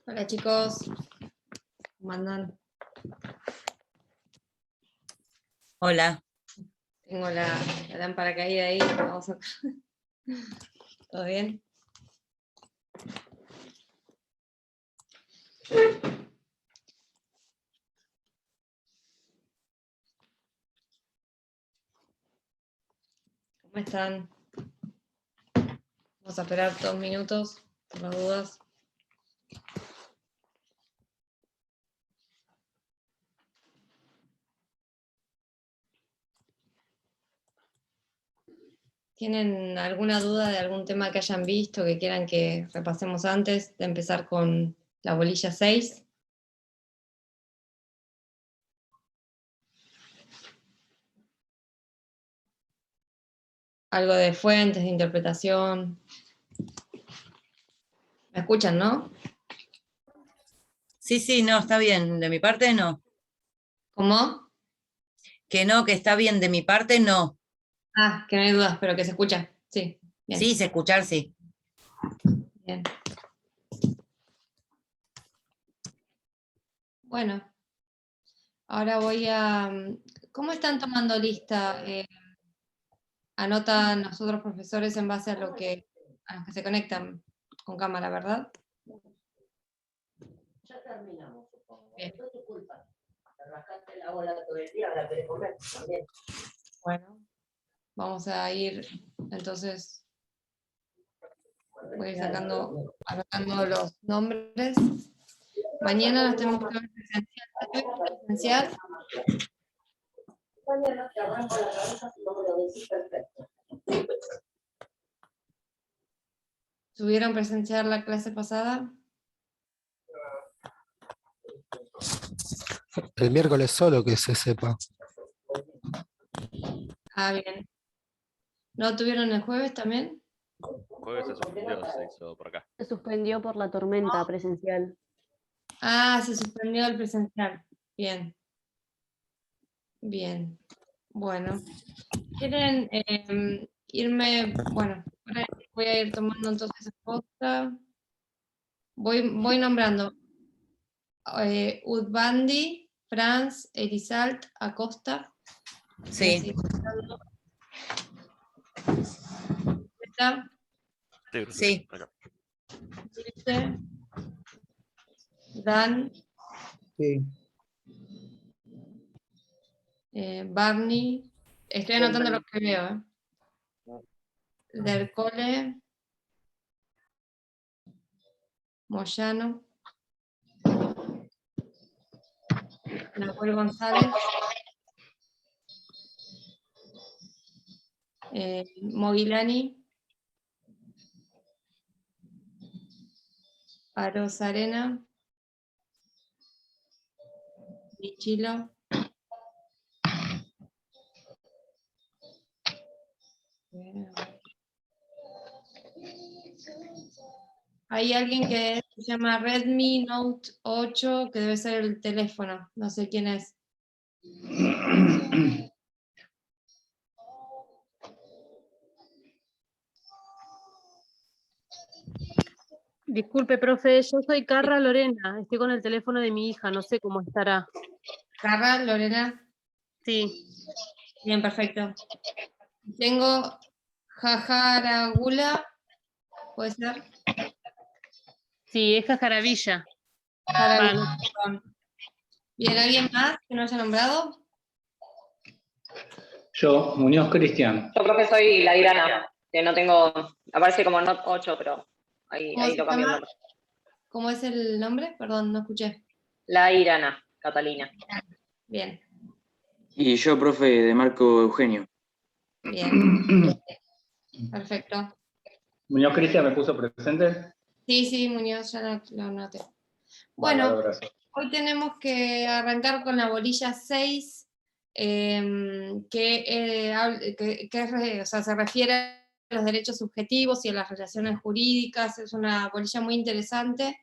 Hola chicos, ¿cómo andan? Hola. Tengo la lámpara caída ahí, vamos a... ¿Todo bien? ¿Cómo están? Vamos a esperar 2 minutos, por las dudas. ¿Tienen alguna duda de algún tema que hayan visto, que quieran que repasemos antes de empezar con la bolilla 6? Algo de fuentes, de interpretación. ¿Me escuchan, no? Sí, no, está bien. De mi parte, no. ¿Cómo? Que no, que está bien. De mi parte, no. Ah, que no hay dudas, pero que se escucha. Sí, bien. Sí, se escuchar, sí. Bien. Bueno, ahora voy a... ¿Cómo están tomando lista? Anotan los otros profesores en base a los que se conectan con cámara, ¿verdad? Ya terminamos, supongo. Bien. No es tu culpa. Te rascaste la bola todo el día, ahora querés comer también. Bueno, vamos a ir, entonces, voy a ir anotando los nombres. Mañana nos tenemos que ver presencial. Mañana te arranco la cabeza si no me lo decís perfecto. ¿Tuvieron presencial la clase pasada? El miércoles solo que se sepa. Ah, bien. ¿No tuvieron el jueves también? Jueves se suspendió, se hizo por acá. Se suspendió por la tormenta presencial. Ah, se suspendió el presencial. Bien. Bien. Bueno. ¿Quieren irme? Bueno, ahora voy a ir tomando entonces Acosta. Voy nombrando. Udbandi, Franz, Elisalt, Acosta. Sí. ¿Está? Sí. Acá. Dulce, Dan, Sí. Barney. Estoy anotando lo que veo. Del Cole, Moyano, Nahuel González, Moguilani, Aros Arena, Michilo, hay alguien que se llama Redmi Note 8, que debe ser el teléfono, no sé quién es. Disculpe, profe, yo soy Carla Lorena, estoy con el teléfono de mi hija, no sé cómo estará. Carla, Lorena. Sí, Bien, perfecto. Tengo Jajaragula, ¿puede ser? sí, es Jajaravilla. Jaravilla, perdón. Bien, ¿alguien más que no haya nombrado? Yo, Muñoz Cristian. Yo creo que soy la Irana, que no tengo, aparece como Not 8, pero ahí ¿Cómo se lo cambio el llama? nombre. ¿Cómo es el nombre? Perdón, no escuché. La Irana, Catalina. Bien, Y yo, profe, de Marco Eugenio. bien. Perfecto. Muñoz Cristian me puso presente. Sí, Muñoz, ya lo noté. Bueno, Bueno, gracias. hoy tenemos que arrancar con la bolilla 6, o sea, se refiere a los derechos subjetivos y a las relaciones jurídicas. Es una bolilla muy interesante,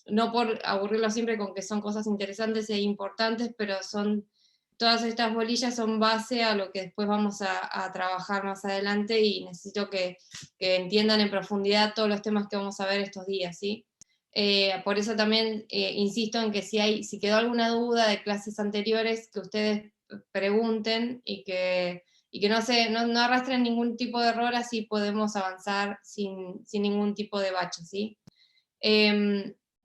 no por aburrirlo siempre con que son cosas interesantes e importantes, pero todas estas bolillas son base a lo que después vamos a trabajar más adelante, y necesito que entiendan en profundidad todos los temas que vamos a ver estos días, ¿sí? Por eso también insisto en que si quedó alguna duda de clases anteriores, que ustedes pregunten y que no arrastren ningún tipo de error, así podemos avanzar sin ningún tipo de bache, ¿sí?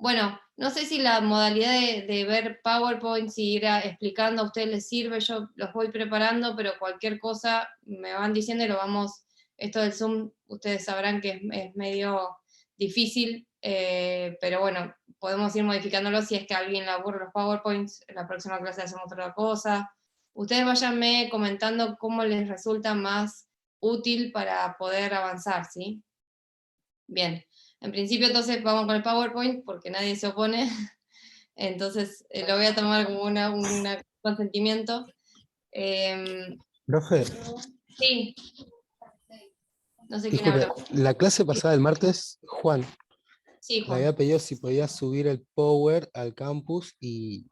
Bueno, no sé si la modalidad de ver PowerPoint, si ir explicando a ustedes les sirve, yo los voy preparando, pero cualquier cosa me van diciendo y lo vamos, esto del Zoom, ustedes sabrán que es medio difícil, pero bueno, podemos ir modificándolo si es que a alguien le aburre los PowerPoints, en la próxima clase hacemos otra cosa. Ustedes váyanme comentando cómo les resulta más útil para poder avanzar, ¿sí? Bien, en principio entonces vamos con el PowerPoint porque nadie se opone, entonces lo voy a tomar como un consentimiento. Profe, Sí, no sé quién disculpe, habló. la clase pasada del martes, Juan, Sí, le Juan. había pedido si podía subir el Power al campus y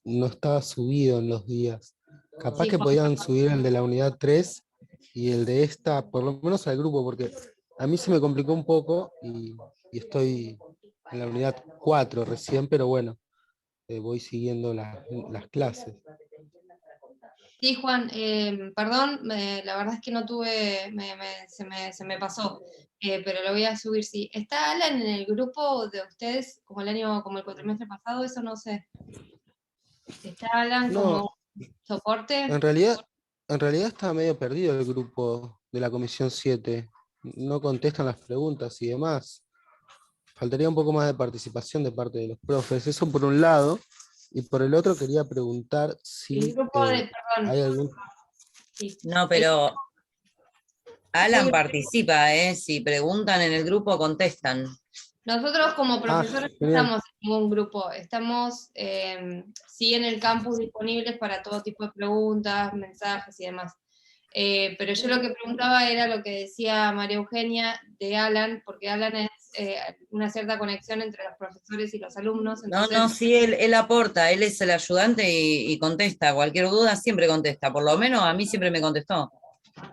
no estaba subido en los días. Capaz Sí, que Juan. podían subir el de la unidad 3 y el de esta, por lo menos al grupo, porque a mí se me complicó un poco y estoy en la unidad 4 recién, pero bueno, voy siguiendo las clases. Sí, Juan, perdón, la verdad es que no tuve, se me pasó, pero lo voy a subir, sí. ¿Está Alan en el grupo de ustedes como el cuatrimestre pasado? Eso no sé. ¿Está Alan No, como soporte? en realidad estaba medio perdido el grupo de la Comisión 7. No contestan las preguntas y demás. Faltaría un poco más de participación de parte de los profes. Eso por un lado. Y por el otro quería preguntar si El grupo perdón, hay algún... sí. No, pero Alan participa, ¿eh? Si preguntan en el grupo, contestan. Nosotros como profesores no genial. estamos en ningún grupo, estamos sí en el campus disponibles para todo tipo de preguntas, mensajes y demás. Pero yo lo que preguntaba era lo que decía María Eugenia de Alan, porque Alan es una cierta conexión entre los profesores y los alumnos. Entonces, No, sí, él aporta, él es el ayudante y contesta. Cualquier duda siempre contesta. Por lo menos a mí siempre me contestó.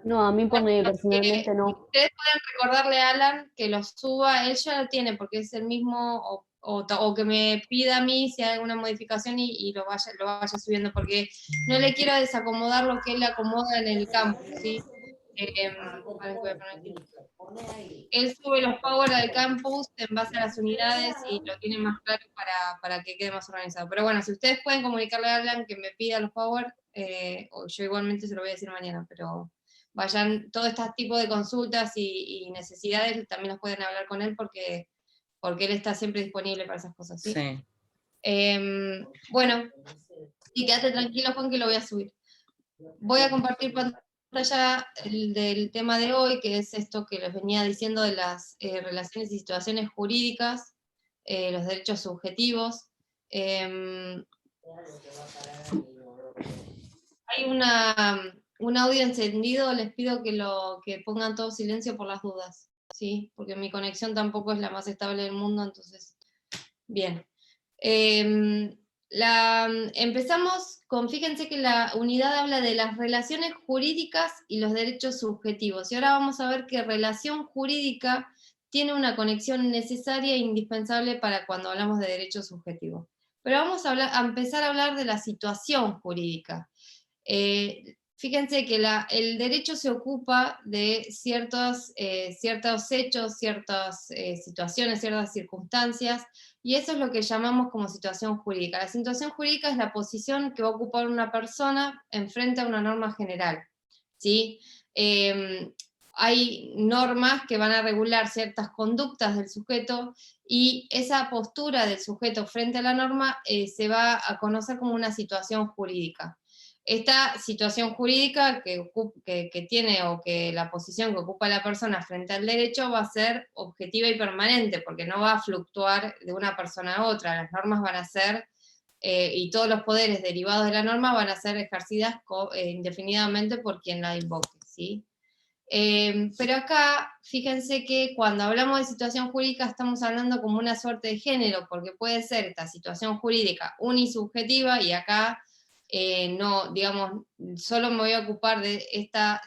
No, a mí personalmente no. ustedes pueden recordarle a Alan que lo suba, él ya lo tiene, porque es el mismo, o que me pida a mí si hay alguna modificación y lo vaya subiendo, porque no le quiero desacomodar lo que él acomoda en el campo, ¿sí? Él sube los power al campus en base a las unidades y lo tiene más claro para que quede más organizado. Pero bueno, si ustedes pueden comunicarle a Alan que me pida los power, o yo igualmente se lo voy a decir mañana, pero vayan, todo este tipo de consultas y necesidades también las pueden hablar con él porque él está siempre disponible para esas cosas, ¿sí? Sí. Bueno, y quédate tranquilo, Juan, que lo voy a subir. Voy a compartir pantalla del tema de hoy, que es esto que les venía diciendo de las relaciones y situaciones jurídicas, los derechos subjetivos. Hay un audio encendido, les pido que pongan todo silencio por las dudas, ¿sí? Porque mi conexión tampoco es la más estable del mundo, entonces, bien. Empezamos con, fíjense que la unidad habla de las relaciones jurídicas y los derechos subjetivos, y ahora vamos a ver que relación jurídica tiene una conexión necesaria e indispensable para cuando hablamos de derechos subjetivos. Pero vamos a empezar a hablar de la situación jurídica. Fíjense que el derecho se ocupa de ciertos hechos, ciertas situaciones, ciertas circunstancias, y eso es lo que llamamos como situación jurídica. La situación jurídica es la posición que va a ocupar una persona en frente a una norma general, ¿sí? Hay normas que van a regular ciertas conductas del sujeto, y esa postura del sujeto frente a la norma se va a conocer como una situación jurídica. Esta situación jurídica que tiene, o que la posición que ocupa la persona frente al derecho, va a ser objetiva y permanente, porque no va a fluctuar de una persona a otra. Las normas van a ser, y todos los poderes derivados de la norma van a ser ejercidas indefinidamente por quien la invoque, ¿sí? Pero acá, fíjense que cuando hablamos de situación jurídica estamos hablando como una suerte de género, porque puede ser esta situación jurídica unisubjetiva, y acá no, digamos, solo me voy a ocupar de esta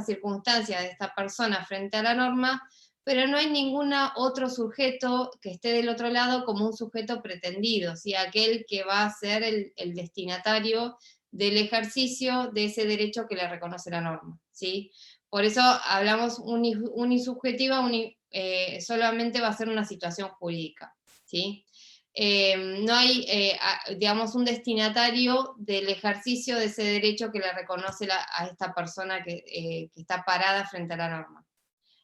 circunstancia de esta persona frente a la norma, pero no hay ningún otro sujeto que esté del otro lado como un sujeto pretendido, ¿sí? Aquel que va a ser el destinatario del ejercicio de ese derecho que le reconoce la norma, ¿sí? Por eso hablamos unisubjetiva, solamente va a ser una situación jurídica, ¿sí? No hay, digamos, un destinatario del ejercicio de ese derecho que le reconoce a esta persona que está parada frente a la norma.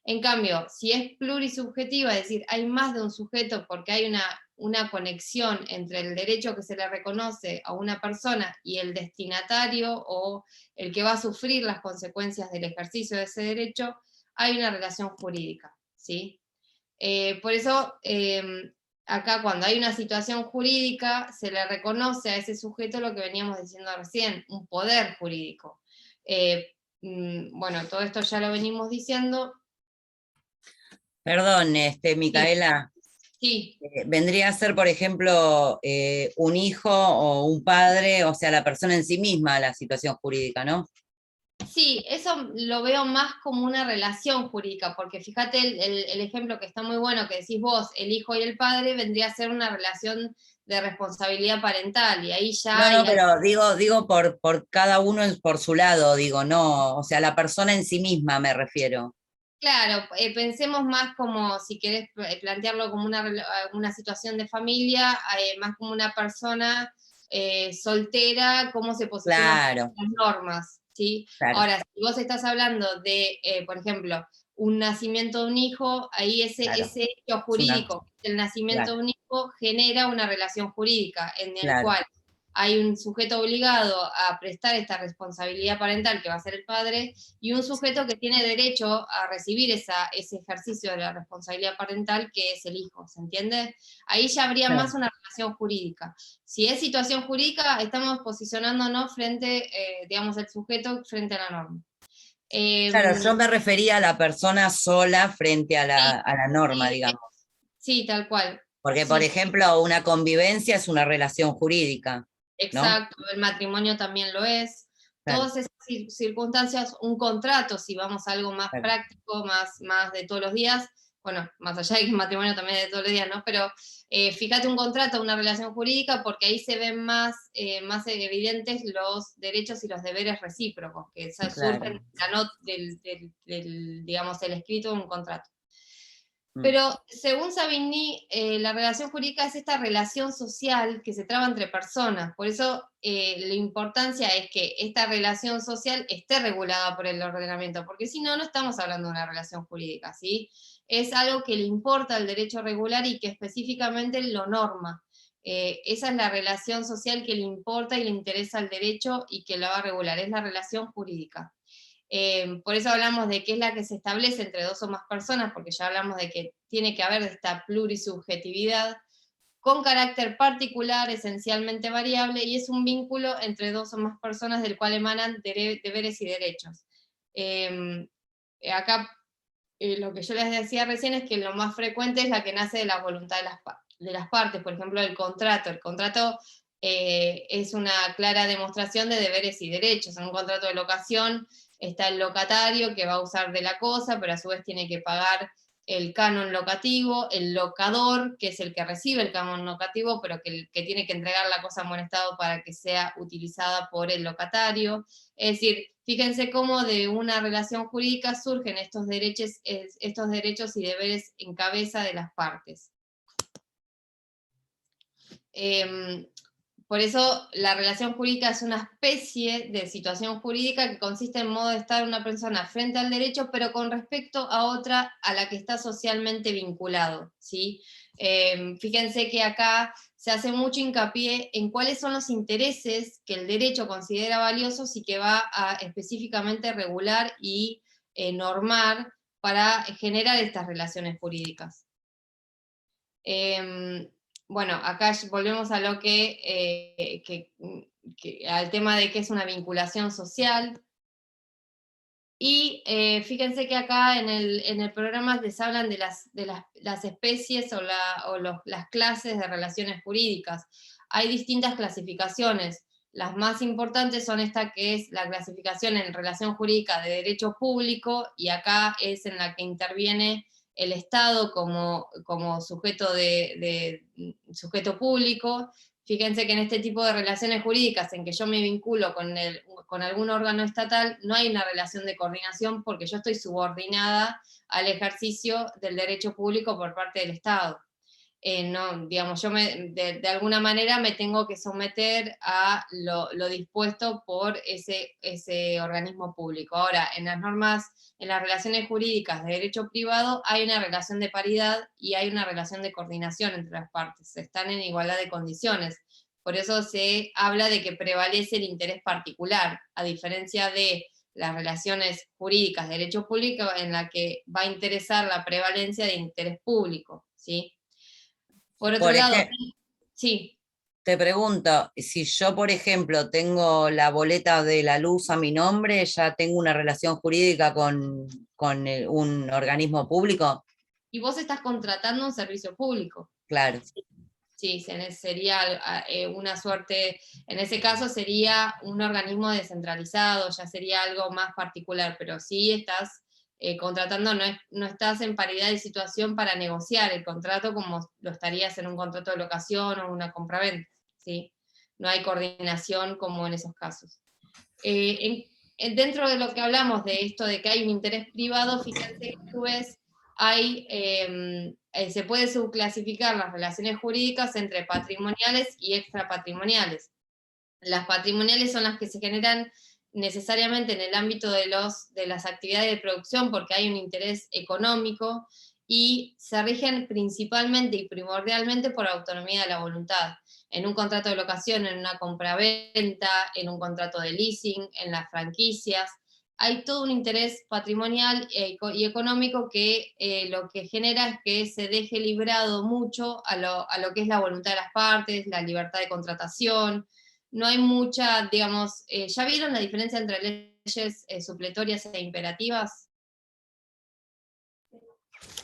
En cambio, si es plurisubjetiva, es decir, hay más de un sujeto porque hay una conexión entre el derecho que se le reconoce a una persona y el destinatario o el que va a sufrir las consecuencias del ejercicio de ese derecho, hay una relación jurídica, ¿sí? Por eso, acá cuando hay una situación jurídica, se le reconoce a ese sujeto lo que veníamos diciendo recién, un poder jurídico. Bueno, todo esto ya lo venimos diciendo. Perdón, Micaela. Sí. Vendría a ser, por ejemplo, un hijo o un padre, o sea, la persona en sí misma, la situación jurídica, ¿no? Sí, eso lo veo más como una relación jurídica, porque fíjate el ejemplo que está muy bueno, que decís vos, el hijo y el padre, vendría a ser una relación de responsabilidad parental, y ahí ya... No, pero digo por cada uno por su lado, digo, no, o sea, la persona en sí misma me refiero. Claro, pensemos más como, si querés plantearlo como una situación de familia, más como una persona soltera, cómo se posiciona Claro. las normas, ¿sí? Claro. Ahora, si vos estás hablando de, por ejemplo, un nacimiento de un hijo, ahí ese hecho jurídico, el nacimiento de un hijo, genera una relación jurídica en el cual hay un sujeto obligado a prestar esta responsabilidad parental, que va a ser el padre, y un sujeto que tiene derecho a recibir ese ejercicio de la responsabilidad parental, que es el hijo, ¿se entiende? Ahí ya habría más una relación jurídica. Si es situación jurídica, estamos posicionándonos frente, digamos, el sujeto frente a la norma. Claro, yo me refería a la persona sola frente a la norma, digamos. Sí, tal cual. Porque, por ejemplo, una convivencia es una relación jurídica. Exacto, ¿no? El matrimonio también lo es. Claro. Todas esas circunstancias, un contrato, si vamos a algo más práctico, más de todos los días, bueno, más allá de que el matrimonio también es de todos los días, ¿no? Pero fíjate un contrato, una relación jurídica, porque ahí se ven más evidentes los derechos y los deberes recíprocos, que surgen del, digamos, el escrito de un contrato. Pero según Savigny, la relación jurídica es esta relación social que se traba entre personas. Por eso la importancia es que esta relación social esté regulada por el ordenamiento, porque si no, no estamos hablando de una relación jurídica, ¿sí? Es algo que le importa al derecho regular y que específicamente lo norma. Esa es la relación social que le importa y le interesa al derecho y que la va a regular, es la relación jurídica. Por eso hablamos de que es la que se establece entre dos o más personas, porque ya hablamos de que tiene que haber esta plurisubjetividad con carácter particular, esencialmente variable, y es un vínculo entre dos o más personas del cual emanan deberes y derechos. Acá lo que yo les decía recién es que lo más frecuente es la que nace de la voluntad de las partes, por ejemplo el contrato. El contrato es una clara demostración de deberes y derechos. En un contrato de locación está el locatario que va a usar de la cosa, pero a su vez tiene que pagar el canon locativo, el locador, que es el que recibe el canon locativo, pero que tiene que entregar la cosa en buen estado para que sea utilizada por el locatario. Es decir, fíjense cómo de una relación jurídica surgen estos derechos y deberes en cabeza de las partes. Por eso la relación jurídica es una especie de situación jurídica que consiste en modo de estar una persona frente al derecho, pero con respecto a otra a la que está socialmente vinculado, ¿sí? Fíjense que acá se hace mucho hincapié en cuáles son los intereses que el derecho considera valiosos y que va a específicamente regular y normar para generar estas relaciones jurídicas. Bueno, acá volvemos a lo al tema de qué es una vinculación social. Y fíjense que acá en el programa les hablan de las especies o las clases de relaciones jurídicas. Hay distintas clasificaciones. Las más importantes son esta que es la clasificación en relación jurídica de derecho público, y acá es en la que interviene el Estado como sujeto sujeto público. Fíjense que en este tipo de relaciones jurídicas en que yo me vinculo con algún órgano estatal, no hay una relación de coordinación porque yo estoy subordinada al ejercicio del derecho público por parte del Estado. No, digamos, yo de alguna manera me tengo que someter a lo dispuesto por ese organismo público. Ahora, en las normas, en las relaciones jurídicas de derecho privado, hay una relación de paridad y hay una relación de coordinación entre las partes, están en igualdad de condiciones. Por eso se habla de que prevalece el interés particular, a diferencia de las relaciones jurídicas de derecho público, en la que va a interesar la prevalencia de interés público, ¿sí? Por otro lado, sí. Te pregunto, si yo, por ejemplo, tengo la boleta de la luz a mi nombre, ¿ya tengo una relación jurídica con un organismo público? Y vos estás contratando un servicio público. Claro. Sí, sería una suerte, en ese caso sería un organismo descentralizado, ya sería algo más particular, pero sí estás contratando, no estás en paridad de situación para negociar el contrato como lo estarías en un contrato de locación o una compraventa, ¿sí? No hay coordinación como en esos casos. Dentro de lo que hablamos de esto de que hay un interés privado, fíjense que a su vez se puede subclasificar las relaciones jurídicas entre patrimoniales y extrapatrimoniales. Las patrimoniales son las que se generan necesariamente en el ámbito de las actividades de producción porque hay un interés económico y se rigen principalmente y primordialmente por autonomía de la voluntad. En un contrato de locación, en una compraventa, en un contrato de leasing, en las franquicias, hay todo un interés patrimonial y económico que lo que genera es que se deje librado mucho a lo que es la voluntad de las partes, la libertad de contratación. No hay mucha, digamos, ¿ya vieron la diferencia entre leyes supletorias e imperativas?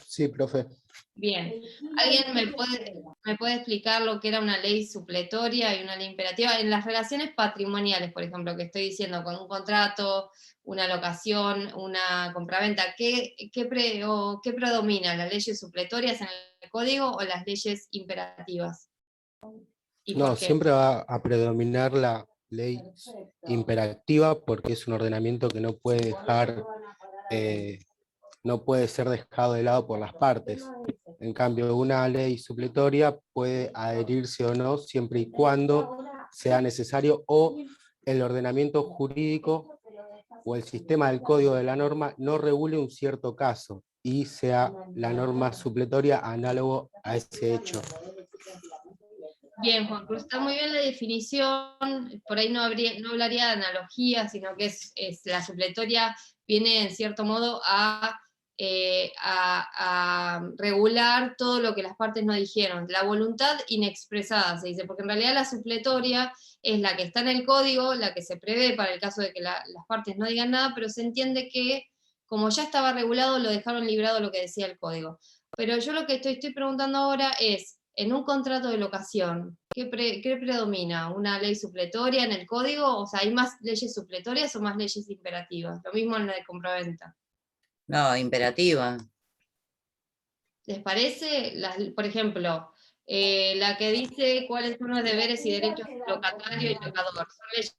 Sí, profe. Bien. ¿Alguien me puede explicar lo que era una ley supletoria y una ley imperativa? En las relaciones patrimoniales, por ejemplo, que estoy diciendo, con un contrato, una locación, una compraventa, ¿qué predomina? ¿Las leyes supletorias en el código o las leyes imperativas? ¿Y No, por qué? siempre va a predominar la ley imperativa porque es un ordenamiento que no puede dejar, no puede ser dejado de lado por las partes. En cambio, una ley supletoria puede adherirse o no siempre y cuando sea necesario o el ordenamiento jurídico o el sistema del código de la norma no regule un cierto caso y sea la norma supletoria análogo a ese hecho. Bien, Juan Cruz, está muy bien la definición, por ahí no hablaría de analogía, sino que es la supletoria viene en cierto modo a regular todo lo que las partes no dijeron, la voluntad inexpresada se dice, porque en realidad la supletoria es la que está en el código, la que se prevé para el caso de que las partes no digan nada, pero se entiende que como ya estaba regulado, lo dejaron librado lo que decía el código. Pero yo lo que estoy preguntando ahora es, en un contrato de locación, ¿qué predomina? ¿Una ley supletoria en el código? O sea, ¿hay más leyes supletorias o más leyes imperativas? Lo mismo en la de compraventa. No, imperativa. ¿Les parece? Por ejemplo, la que dice cuáles son los deberes y derechos del locatario y locador. ¿Son leyes?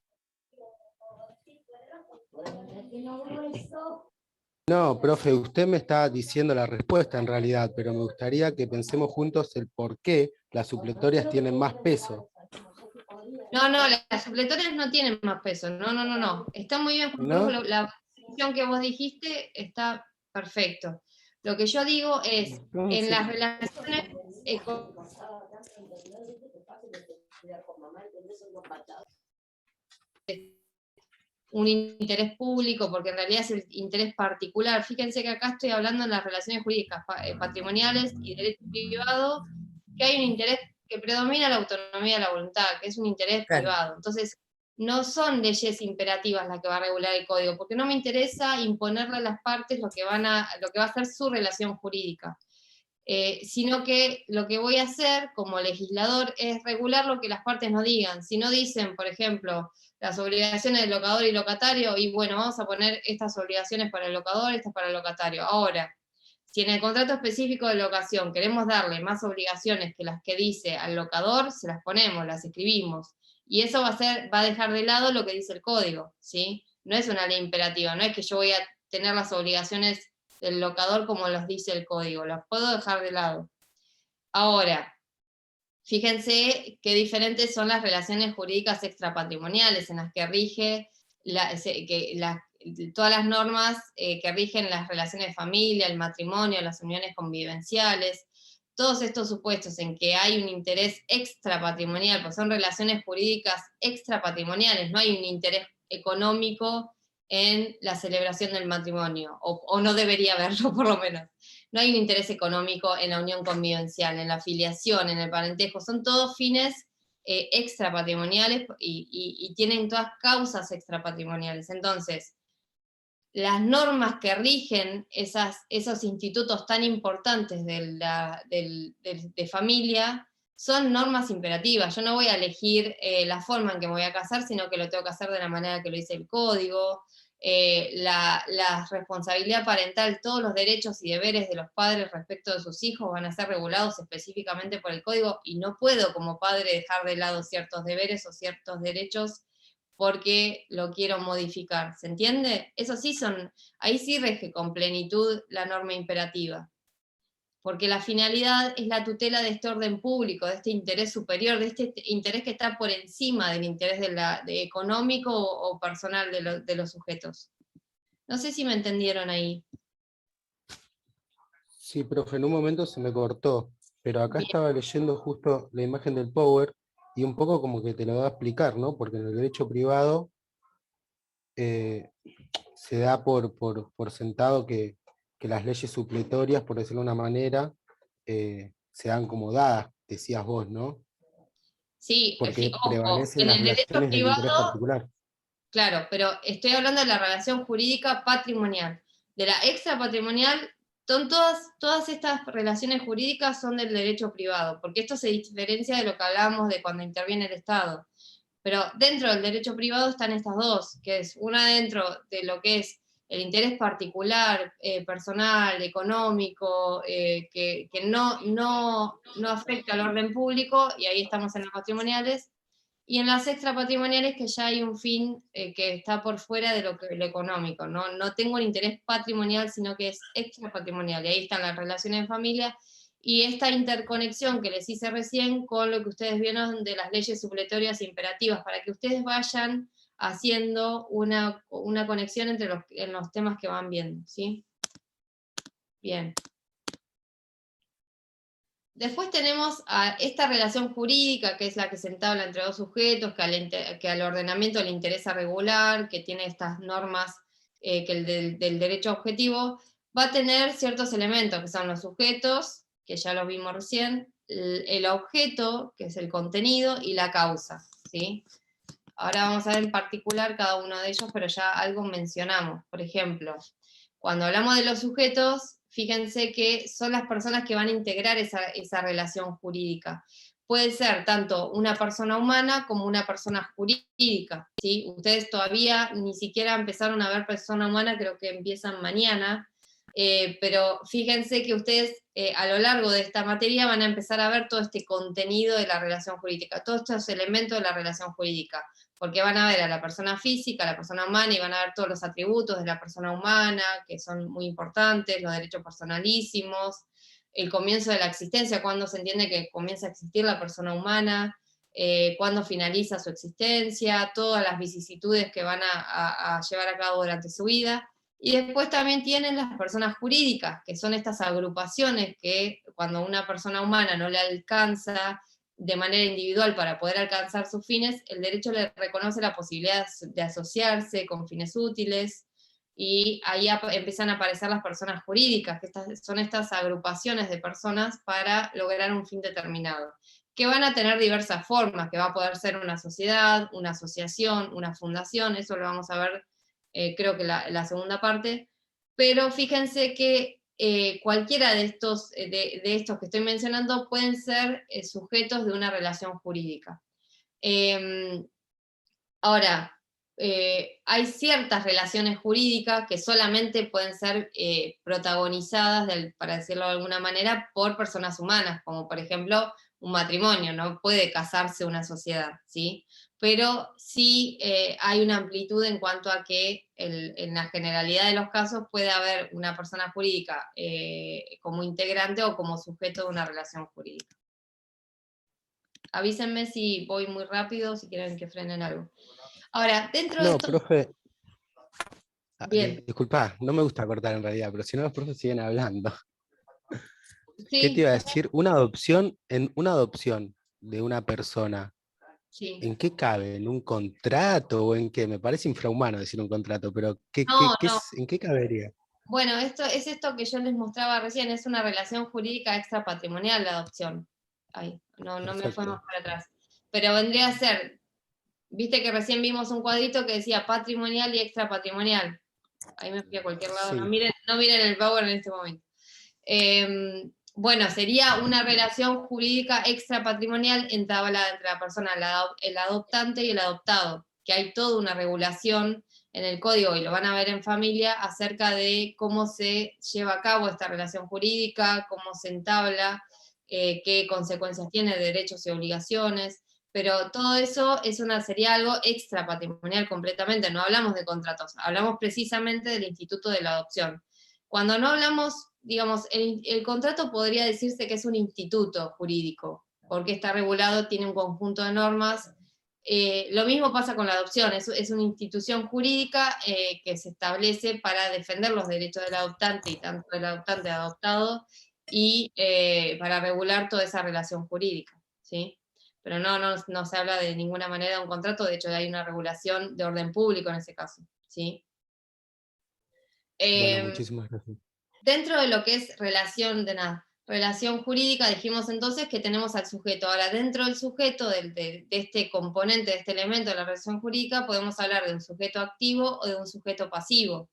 No, profe, usted me está diciendo la respuesta en realidad, pero me gustaría que pensemos juntos el por qué las supletorias tienen más peso. No, las supletorias no tienen más peso, no. Está muy bien, ¿No? la definición que vos dijiste está perfecto. Lo que yo digo es, en las relaciones un interés público, porque en realidad es el interés particular. Fíjense que acá estoy hablando en las relaciones jurídicas patrimoniales y derecho privado, que hay un interés que predomina la autonomía de la voluntad, que es un interés privado. Entonces, no son leyes imperativas las que va a regular el código, porque no me interesa imponerle a las partes lo que va a ser su relación jurídica. Sino que lo que voy a hacer como legislador es regular lo que las partes no digan. Si no dicen, por ejemplo, las obligaciones del locador y locatario, y bueno, vamos a poner estas obligaciones para el locador, estas para el locatario. Ahora, si en el contrato específico de locación queremos darle más obligaciones que las que dice al locador, se las ponemos, las escribimos. Y eso va a dejar de lado lo que dice el código, ¿sí? No es una ley imperativa, no es que yo voy a tener las obligaciones del locador como los dice el código, las puedo dejar de lado. Ahora, fíjense qué diferentes son las relaciones jurídicas extrapatrimoniales en las que rige todas las normas que rigen las relaciones de familia, el matrimonio, las uniones convivenciales, todos estos supuestos en que hay un interés extrapatrimonial, pues son relaciones jurídicas extrapatrimoniales, no hay un interés económico en la celebración del matrimonio, o no debería haberlo por lo menos. No hay un interés económico en la unión convivencial, en la filiación, en el parentesco, son todos fines extrapatrimoniales y tienen todas causas extrapatrimoniales. Entonces, las normas que rigen esos institutos tan importantes de familia son normas imperativas. Yo no voy a elegir la forma en que me voy a casar, sino que lo tengo que hacer de la manera que lo dice el código. La responsabilidad parental, todos los derechos y deberes de los padres respecto de sus hijos van a ser regulados específicamente por el código, y no puedo como padre dejar de lado ciertos deberes o ciertos derechos porque lo quiero modificar, ¿se entiende? Eso sí ahí sí rige con plenitud la norma imperativa, porque la finalidad es la tutela de este orden público, de este interés superior, de este interés que está por encima del interés económico o personal de los sujetos. No sé si me entendieron ahí. Sí, profe, en un momento se me cortó, pero acá Bien. estaba leyendo justo la imagen del Power, y un poco como que te lo va a explicar, ¿no? Porque en el derecho privado se da por sentado que las leyes supletorias, por decirlo de una manera, se dan como dadas, decías vos, ¿no? Sí, Porque ojo, prevalecen en las el derecho relaciones del interés privado, particular. claro, pero estoy hablando de la relación jurídica patrimonial. De la extrapatrimonial, todas estas relaciones jurídicas son del derecho privado, porque esto se diferencia de lo que hablábamos de cuando interviene el Estado. Pero dentro del derecho privado están estas dos, que es una dentro de lo que es el interés particular, personal, económico, que no afecta al orden público, y ahí estamos en las patrimoniales, y en las extrapatrimoniales que ya hay un fin que está por fuera de lo económico, no tengo un interés patrimonial, sino que es extrapatrimonial, y ahí están las relaciones de familia, y esta interconexión que les hice recién con lo que ustedes vieron de las leyes supletorias e imperativas, para que ustedes vayan haciendo una conexión entre los temas que van viendo, ¿sí? Bien. Después tenemos a esta relación jurídica, que es la que se entabla entre dos sujetos, que al ordenamiento le interesa regular, que tiene estas normas que el del derecho objetivo, va a tener ciertos elementos, que son los sujetos, que ya los vimos recién, el objeto, que es el contenido, y la causa, ¿sí? Ahora vamos a ver en particular cada uno de ellos, pero ya algo mencionamos. Por ejemplo, cuando hablamos de los sujetos, fíjense que son las personas que van a integrar esa relación jurídica. Puede ser tanto una persona humana como una persona jurídica, ¿sí? Ustedes todavía ni siquiera empezaron a ver persona humana, creo que empiezan mañana, pero fíjense que ustedes a lo largo de esta materia van a empezar a ver todo este contenido de la relación jurídica, todos estos elementos de la relación jurídica, porque van a ver a la persona física, a la persona humana, y van a ver todos los atributos de la persona humana, que son muy importantes, los derechos personalísimos, el comienzo de la existencia, cuando se entiende que comienza a existir la persona humana, cuándo finaliza su existencia, todas las vicisitudes que van a llevar a cabo durante su vida. Y después también tienen las personas jurídicas, que son estas agrupaciones que cuando una persona humana no le alcanza de manera individual para poder alcanzar sus fines, el derecho le reconoce la posibilidad de asociarse con fines útiles, y ahí empiezan a aparecer las personas jurídicas, que son estas agrupaciones de personas para lograr un fin determinado, que van a tener diversas formas, que va a poder ser una sociedad, una asociación, una fundación, eso lo vamos a ver creo que la segunda parte, pero fíjense que cualquiera de estos que estoy mencionando pueden ser sujetos de una relación jurídica. Ahora, hay ciertas relaciones jurídicas que solamente pueden ser protagonizadas, para decirlo de alguna manera, por personas humanas, como por ejemplo un matrimonio, no puede casarse una sociedad, ¿sí? Pero sí hay una amplitud en cuanto a que en la generalidad de los casos puede haber una persona jurídica como integrante o como sujeto de una relación jurídica. Avísenme si voy muy rápido, si quieren que frenen algo. Ahora, dentro de No, esto... profe, Bien. disculpa, no me gusta cortar en realidad, pero si no los profes siguen hablando. ¿Qué te Sí, iba a decir? Una adopción de una persona, sí. ¿en qué cabe? ¿En un contrato o en qué? Me parece infrahumano decir un contrato, pero No, no. ¿en qué cabería? Bueno, esto que yo les mostraba recién, es una relación jurídica extrapatrimonial la adopción. Ay, no me fue más Perfecto. para atrás. Pero vendría a ser, viste que recién vimos un cuadrito que decía patrimonial y extrapatrimonial. Ahí me fui a cualquier lado, no Sí. miren el Power en este momento. Bueno, sería una relación jurídica extrapatrimonial entablada entre la persona, el adoptante y el adoptado, que hay toda una regulación en el código, y lo van a ver en familia, acerca de cómo se lleva a cabo esta relación jurídica, cómo se entabla, qué consecuencias tiene, derechos y obligaciones, pero todo eso sería algo extrapatrimonial completamente, no hablamos de contratos, hablamos precisamente del instituto de la adopción. Cuando no hablamos, digamos, el contrato podría decirse que es un instituto jurídico, porque está regulado, tiene un conjunto de normas. Lo mismo pasa con la adopción, es una institución jurídica que se establece para defender los derechos del adoptante y tanto del adoptante adoptado, y para regular toda esa relación jurídica, ¿sí? Pero no se habla de ninguna manera de un contrato, de hecho hay una regulación de orden público en ese caso, ¿sí? Bueno, muchísimas gracias. Dentro de lo que es relación jurídica, dijimos entonces que tenemos al sujeto. Ahora, dentro del sujeto, de este componente, de este elemento de la relación jurídica, podemos hablar de un sujeto activo o de un sujeto pasivo.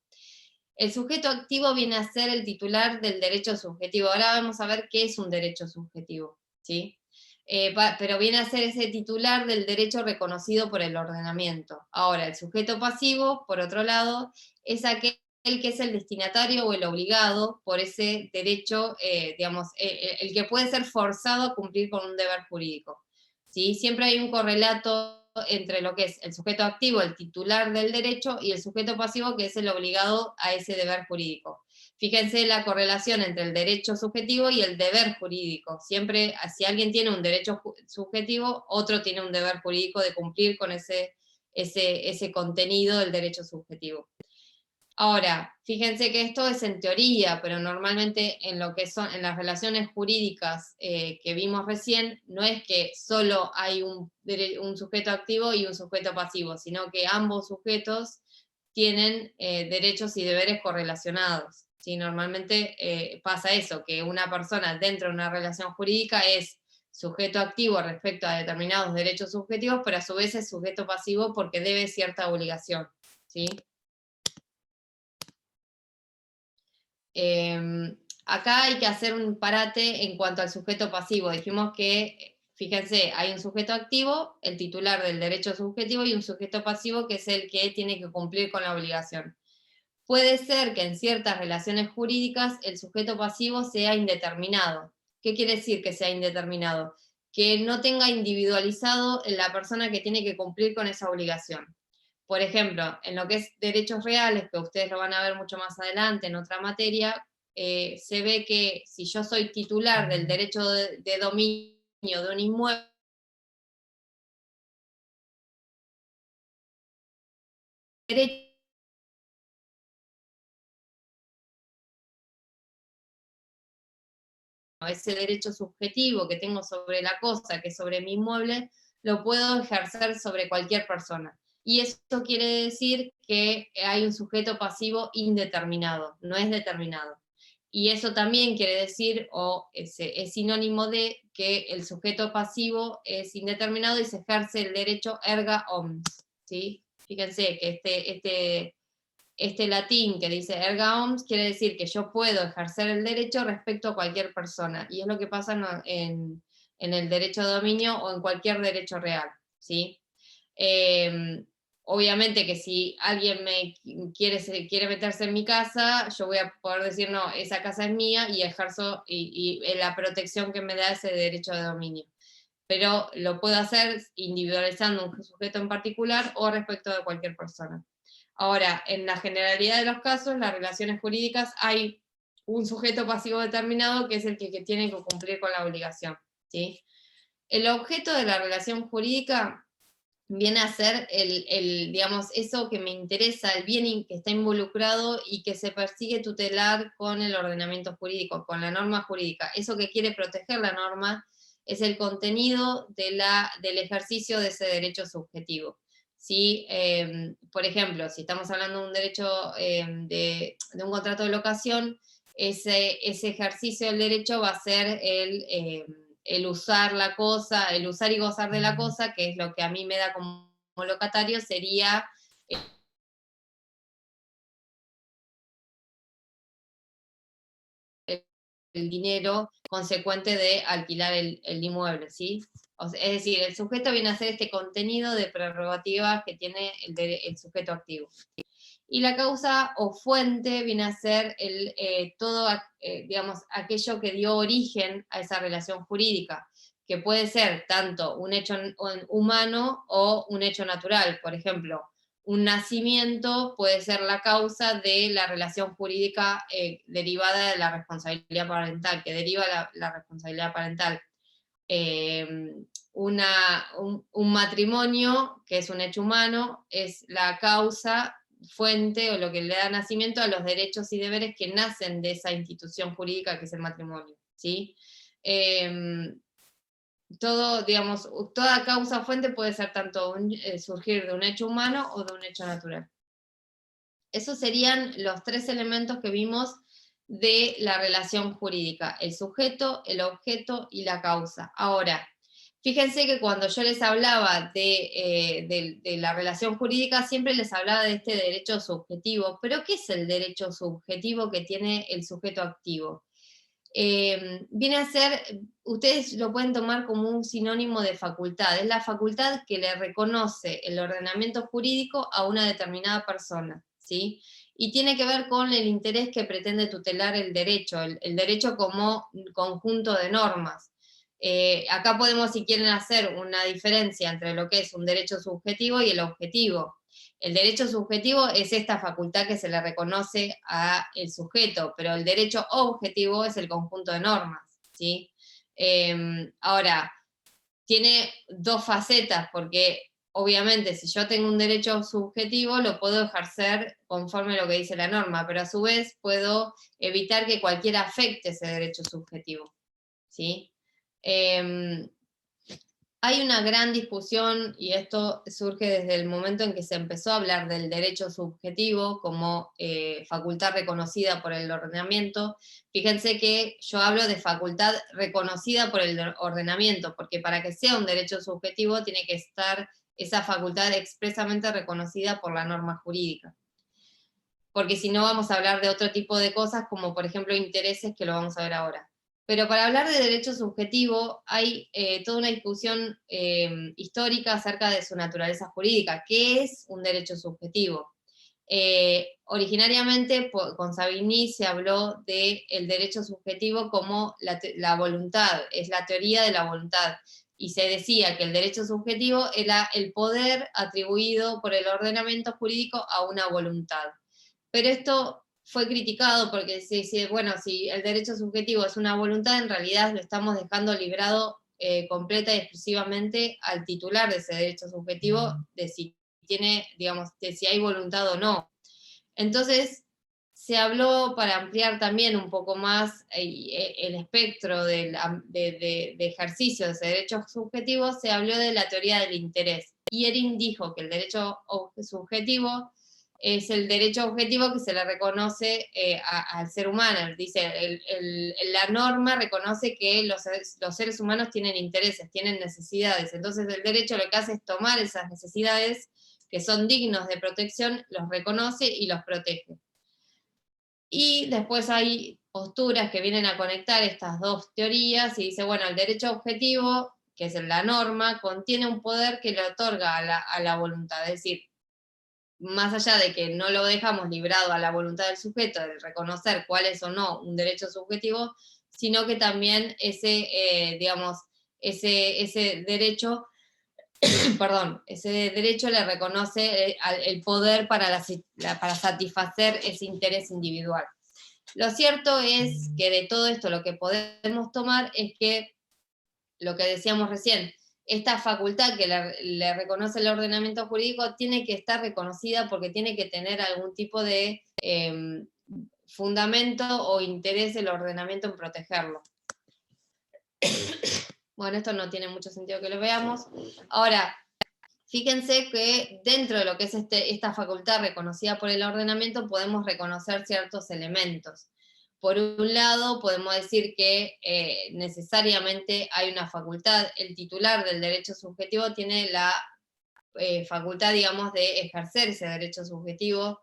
El sujeto activo viene a ser el titular del derecho subjetivo. Ahora vamos a ver qué es un derecho subjetivo, ¿sí? Pero viene a ser ese titular del derecho reconocido por el ordenamiento. Ahora, el sujeto pasivo, por otro lado, es aquel que es el destinatario o el obligado por ese derecho, digamos, el que puede ser forzado a cumplir con un deber jurídico, ¿sí? Siempre hay un correlato entre lo que es el sujeto activo, el titular del derecho, y el sujeto pasivo, que es el obligado a ese deber jurídico. Fíjense la correlación entre el derecho subjetivo y el deber jurídico. Siempre, si alguien tiene un derecho subjetivo, otro tiene un deber jurídico de cumplir con ese contenido del derecho subjetivo. Ahora, fíjense que esto es en teoría, pero normalmente en lo que son en las relaciones jurídicas que vimos recién, no es que solo hay un sujeto activo y un sujeto pasivo, sino que ambos sujetos tienen derechos y deberes correlacionados, ¿sí? Normalmente pasa eso, que una persona dentro de una relación jurídica es sujeto activo respecto a determinados derechos subjetivos, pero a su vez es sujeto pasivo porque debe cierta obligación, ¿sí? Acá hay que hacer un parate en cuanto al sujeto pasivo. Dijimos que, fíjense, hay un sujeto activo, el titular del derecho subjetivo, y un sujeto pasivo que es el que tiene que cumplir con la obligación. Puede ser que en ciertas relaciones jurídicas el sujeto pasivo sea indeterminado. ¿Qué quiere decir que sea indeterminado? Que no tenga individualizado la persona que tiene que cumplir con esa obligación. Por ejemplo, en lo que es derechos reales, que ustedes lo van a ver mucho más adelante en otra materia, se ve que si yo soy titular del derecho de dominio de un inmueble, ese derecho subjetivo que tengo sobre la cosa, que es sobre mi inmueble, lo puedo ejercer sobre cualquier persona. Y eso quiere decir que hay un sujeto pasivo indeterminado, no es determinado. Y eso también quiere decir, o es sinónimo de, que el sujeto pasivo es indeterminado y se ejerce el derecho erga omnes, ¿sí? Fíjense que este latín que dice erga omnes quiere decir que yo puedo ejercer el derecho respecto a cualquier persona, y es lo que pasa en el derecho de dominio o en cualquier derecho real, ¿sí? Obviamente que si alguien me quiere meterse en mi casa, yo voy a poder decir, no, esa casa es mía y ejerzo y la protección que me da ese derecho de dominio. Pero lo puedo hacer individualizando un sujeto en particular o respecto de cualquier persona. Ahora, en la generalidad de los casos, las relaciones jurídicas hay un sujeto pasivo determinado que es el que tiene que cumplir con la obligación, ¿sí? El objeto de la relación jurídica viene a ser digamos, eso que me interesa, el bien que está involucrado y que se persigue tutelar con el ordenamiento jurídico, con la norma jurídica. Eso que quiere proteger la norma es el contenido del ejercicio de ese derecho subjetivo. Si, por ejemplo, si estamos hablando de un derecho de un contrato de locación, ese ejercicio del derecho va a ser el usar la cosa, el usar y gozar de la cosa, que es lo que a mí me da como locatario, sería el dinero consecuente de alquilar el inmueble, ¿sí? Es decir, el sujeto viene a ser este contenido de prerrogativas que tiene el sujeto activo. Y la causa o fuente viene a ser todo, digamos, aquello que dio origen a esa relación jurídica, que puede ser tanto un hecho humano o un hecho natural. Por ejemplo, un nacimiento puede ser la causa de la relación jurídica derivada de la responsabilidad parental, que deriva la responsabilidad parental. Un matrimonio, que es un hecho humano, es la causa, fuente o lo que le da nacimiento a los derechos y deberes que nacen de esa institución jurídica que es el matrimonio, ¿sí? Digamos, toda causa fuente puede ser tanto surgir de un hecho humano o de un hecho natural. Esos serían los tres elementos que vimos de la relación jurídica: el sujeto, el objeto y la causa. Ahora, fíjense que cuando yo les hablaba de la relación jurídica, siempre les hablaba de este derecho subjetivo. ¿Pero qué es el derecho subjetivo que tiene el sujeto activo? Viene a ser, ustedes lo pueden tomar como un sinónimo de facultad. Es la facultad que le reconoce el ordenamiento jurídico a una determinada persona, ¿sí? Y tiene que ver con el interés que pretende tutelar el derecho como conjunto de normas. Acá podemos, si quieren, hacer una diferencia entre lo que es un derecho subjetivo y el objetivo. El derecho subjetivo es esta facultad que se le reconoce al sujeto, pero el derecho objetivo es el conjunto de normas, ¿sí? Ahora, tiene dos facetas, porque obviamente si yo tengo un derecho subjetivo lo puedo ejercer conforme a lo que dice la norma, pero a su vez puedo evitar que cualquiera afecte ese derecho subjetivo, ¿sí? Hay una gran discusión, y esto surge desde el momento en que se empezó a hablar del derecho subjetivo como facultad reconocida por el ordenamiento. Fíjense que yo hablo de facultad reconocida por el ordenamiento, porque para que sea un derecho subjetivo tiene que estar esa facultad expresamente reconocida por la norma jurídica. Porque si no vamos a hablar de otro tipo de cosas, como por ejemplo intereses, que lo vamos a ver ahora. Pero para hablar de derecho subjetivo hay toda una discusión histórica acerca de su naturaleza jurídica. ¿Qué es un derecho subjetivo? Originariamente con Savigny se habló del derecho subjetivo como la voluntad, es la teoría de la voluntad. Y se decía que el derecho subjetivo era el poder atribuido por el ordenamiento jurídico a una voluntad. Pero esto fue criticado porque se dice, bueno, si el derecho subjetivo es una voluntad, en realidad lo estamos dejando librado completa y exclusivamente al titular de ese derecho subjetivo, de si tiene, digamos, de si hay voluntad o no. Entonces, se habló, para ampliar también un poco más el espectro de ejercicio de ese derecho subjetivo, se habló de la teoría del interés. Y Ehring dijo que el derecho subjetivo es el derecho objetivo que se le reconoce al ser humano. Dice, la norma reconoce que los seres humanos tienen intereses, tienen necesidades. Entonces el derecho lo que hace es tomar esas necesidades que son dignos de protección, los reconoce y los protege. Y después hay posturas que vienen a conectar estas dos teorías y dice, bueno, el derecho objetivo, que es la norma, contiene un poder que le otorga a la voluntad. Es decir, más allá de que no lo dejamos librado a la voluntad del sujeto de reconocer cuál es o no un derecho subjetivo, sino que también digamos, ese derecho, perdón, ese derecho le reconoce el poder para satisfacer ese interés individual. Lo cierto es que de todo esto lo que podemos tomar es que, lo que decíamos recién, esta facultad que le reconoce el ordenamiento jurídico tiene que estar reconocida porque tiene que tener algún tipo de fundamento o interés el ordenamiento en protegerlo. Bueno, esto no tiene mucho sentido que lo veamos. Ahora, fíjense que dentro de lo que es esta facultad reconocida por el ordenamiento podemos reconocer ciertos elementos. Por un lado, podemos decir que necesariamente hay una facultad, el titular del derecho subjetivo tiene la facultad, digamos, de ejercer ese derecho subjetivo.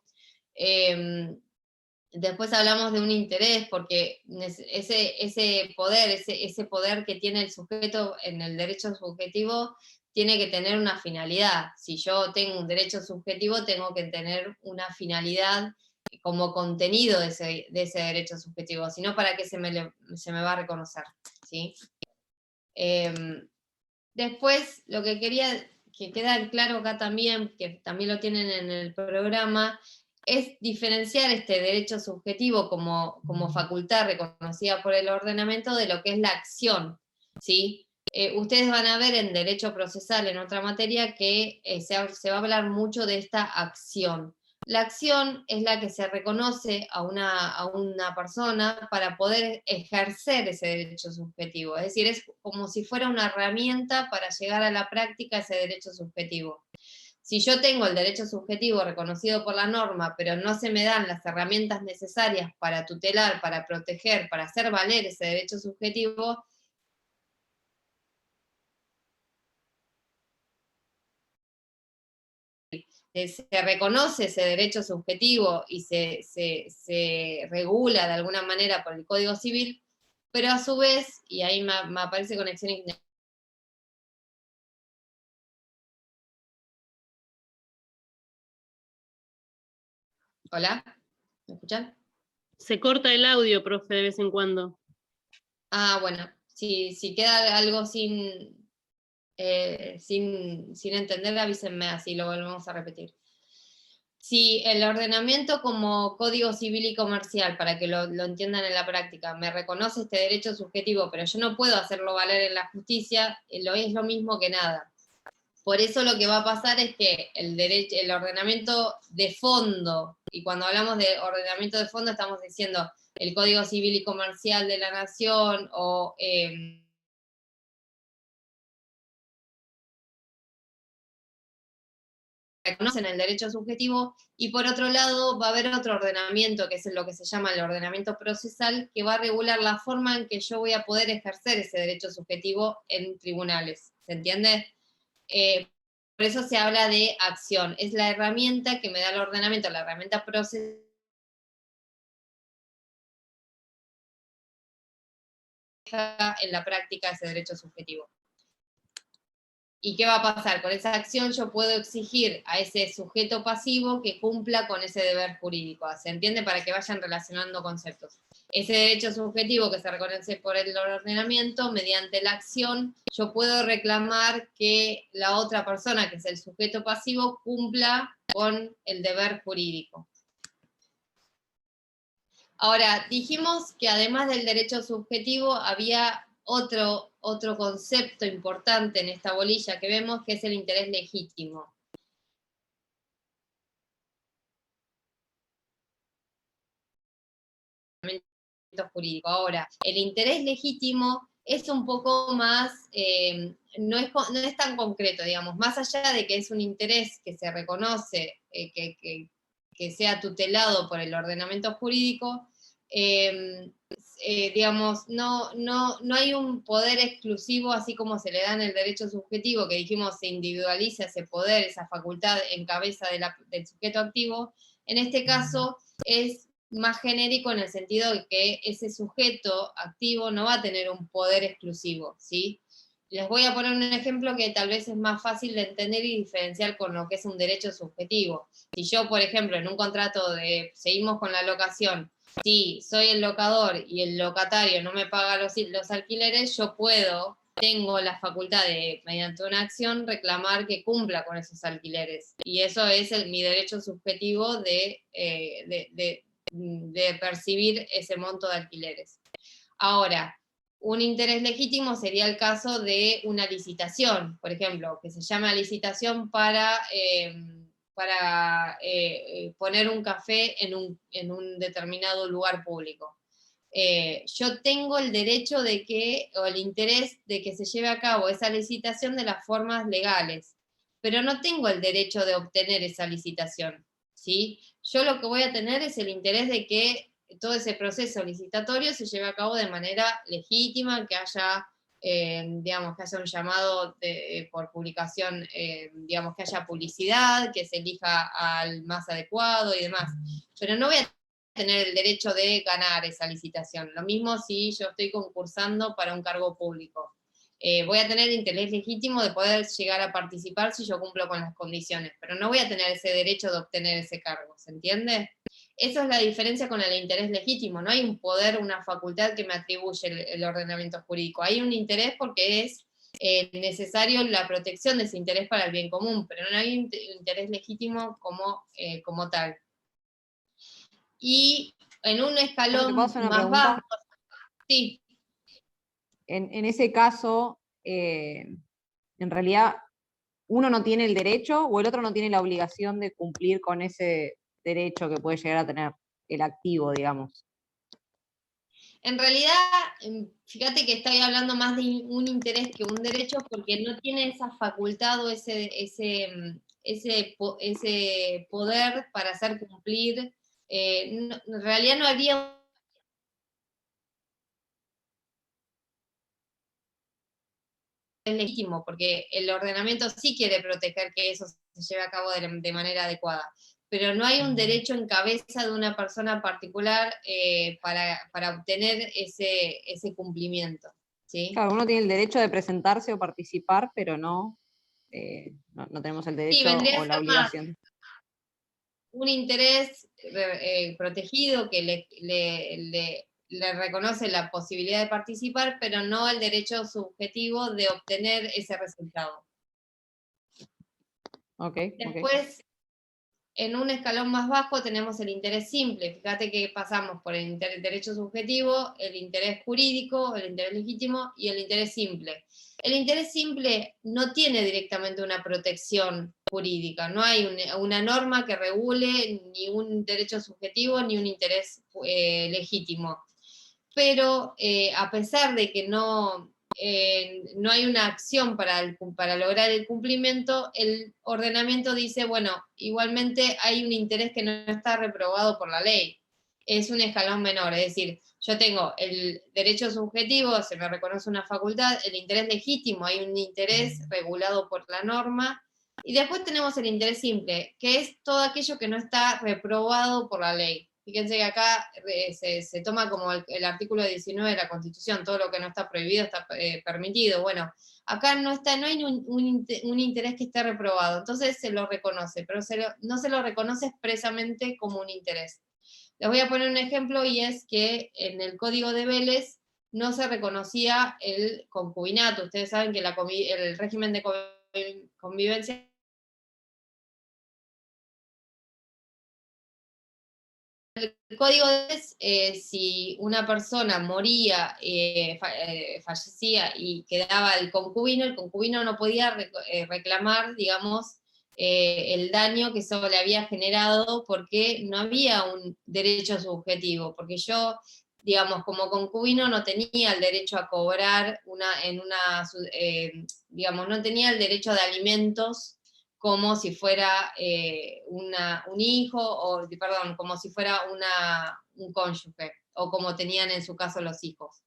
Después hablamos de un interés, porque ese poder que tiene el sujeto en el derecho subjetivo tiene que tener una finalidad. Si yo tengo un derecho subjetivo, tengo que tener una finalidad como contenido de ese derecho subjetivo, si no, ¿para qué se me va a reconocer? ¿Sí? Después, lo que quería que quede claro acá también, que también lo tienen en el programa, es diferenciar este derecho subjetivo como facultad reconocida por el ordenamiento de lo que es la acción, ¿sí? Ustedes van a ver en derecho procesal, en otra materia, que se va a hablar mucho de esta acción. La acción es la que se reconoce a una persona para poder ejercer ese derecho subjetivo, es decir, es como si fuera una herramienta para llegar a la práctica ese derecho subjetivo. Si yo tengo el derecho subjetivo reconocido por la norma, pero no se me dan las herramientas necesarias para tutelar, para proteger, para hacer valer ese derecho subjetivo, se reconoce ese derecho subjetivo y se regula de alguna manera por el Código Civil, pero a su vez, y ahí me aparece conexión. ¿Hola? ¿Me escuchan? Se corta el audio, profe, de vez en cuando. Ah, bueno, si queda algo sin entender, avísenme, así lo volvemos a repetir. Si el ordenamiento como Código Civil y Comercial, para que lo entiendan en la práctica, me reconoce este derecho subjetivo, pero yo no puedo hacerlo valer en la justicia, es lo mismo que nada. Por eso lo que va a pasar es que el ordenamiento de fondo, y cuando hablamos de ordenamiento de fondo estamos diciendo el Código Civil y Comercial de la Nación, o reconocen el derecho subjetivo, y por otro lado va a haber otro ordenamiento, que es lo que se llama el ordenamiento procesal, que va a regular la forma en que yo voy a poder ejercer ese derecho subjetivo en tribunales. ¿Se entiende? Por eso se habla de acción. Es la herramienta que me da el ordenamiento, la herramienta procesal, en la práctica ese derecho subjetivo. ¿Y qué va a pasar? Con esa acción yo puedo exigir a ese sujeto pasivo que cumpla con ese deber jurídico. ¿Se entiende? Para que vayan relacionando conceptos. Ese derecho subjetivo que se reconoce por el ordenamiento, mediante la acción, yo puedo reclamar que la otra persona, que es el sujeto pasivo, cumpla con el deber jurídico. Ahora, dijimos que además del derecho subjetivo había otro concepto importante en esta bolilla que vemos, que es el interés legítimo. Jurídico. Ahora, el interés legítimo es un poco más, no es tan concreto, digamos, más allá de que es un interés que se reconoce, que sea tutelado por el ordenamiento jurídico, digamos, no hay un poder exclusivo, así como se le da en el derecho subjetivo, que dijimos se individualiza ese poder, esa facultad en cabeza del sujeto activo. En este caso es más genérico en el sentido de que ese sujeto activo no va a tener un poder exclusivo, ¿sí? les voy a poner un ejemplo que tal vez es más fácil de entender y diferenciar con lo que es un derecho subjetivo. Si yo, por ejemplo, en un contrato seguimos con la locación, si soy el locador y el locatario no me paga los alquileres, yo tengo la facultad de, mediante una acción, reclamar que cumpla con esos alquileres. Y eso es mi derecho subjetivo de percibir ese monto de alquileres. Ahora, un interés legítimo sería el caso de una licitación, por ejemplo, que se llama licitación para poner un café en un determinado lugar público. Yo tengo el derecho o el interés de que se lleve a cabo esa licitación de las formas legales, pero no tengo el derecho de obtener esa licitación, ¿sí? Yo lo que voy a tener es el interés de que todo ese proceso licitatorio se lleve a cabo de manera legítima, que haya, digamos, que haya un llamado por publicación, digamos, que haya publicidad, que se elija al más adecuado y demás. Pero no voy a tener el derecho de ganar esa licitación. Lo mismo si yo estoy concursando para un cargo público. Voy a tener interés legítimo de poder llegar a participar si yo cumplo con las condiciones, pero no voy a tener ese derecho de obtener ese cargo, ¿se entiende? Esa es la diferencia con el interés legítimo, no hay un poder, una facultad que me atribuye el ordenamiento jurídico, hay un interés porque es necesario la protección de ese interés para el bien común, pero no hay un interés legítimo como tal. Y en un escalón ¿Te puedo hacer una más pregunta? bajo, sí. En ese caso, en realidad, uno no tiene el derecho o el otro no tiene la obligación de cumplir con ese derecho que puede llegar a tener el activo, digamos. En realidad, fíjate que estoy hablando más de un interés que un derecho porque no tiene esa facultad o ese poder para hacer cumplir. En realidad no habría legítimo, porque el ordenamiento sí quiere proteger que eso se lleve a cabo de manera adecuada, pero no hay un derecho en cabeza de una persona particular para obtener ese cumplimiento, ¿sí? Claro, uno tiene el derecho de presentarse o participar, pero no tenemos el derecho vendría o a la ser más obligación. un interés protegido que le reconoce la posibilidad de participar, pero no el derecho subjetivo de obtener ese resultado. Después, en un escalón más bajo tenemos el interés simple. Fíjate que pasamos por el derecho subjetivo, el interés jurídico, el interés legítimo y el interés simple. El interés simple no tiene directamente una protección jurídica, no hay una norma que regule ni un derecho subjetivo ni un interés legítimo. Pero a pesar de que no hay una acción para lograr el cumplimiento, el ordenamiento dice, bueno, igualmente hay un interés que no está reprobado por la ley. Es un escalón menor, es decir, yo tengo el derecho subjetivo, se me reconoce una facultad, el interés legítimo, hay un interés regulado por la norma, y después tenemos el interés simple, que es todo aquello que no está reprobado por la ley. Fíjense que acá se toma como el artículo 19 de la Constitución, todo lo que no está prohibido está permitido. Bueno, acá no hay un interés que esté reprobado, entonces se lo reconoce, pero no se lo reconoce expresamente como un interés. Les voy a poner un ejemplo y es que en el Código de Vélez no se reconocía el concubinato. Ustedes saben que el régimen de convivencia el código es si una persona moría, fallecía y quedaba el concubino no podía reclamar, digamos, el daño que eso le había generado porque no había un derecho subjetivo, porque yo, digamos, como concubino no tenía el derecho a cobrar digamos, no tenía el derecho de alimentos como si fuera un hijo, o perdón, como si fuera un cónyuge, o como tenían en su caso los hijos.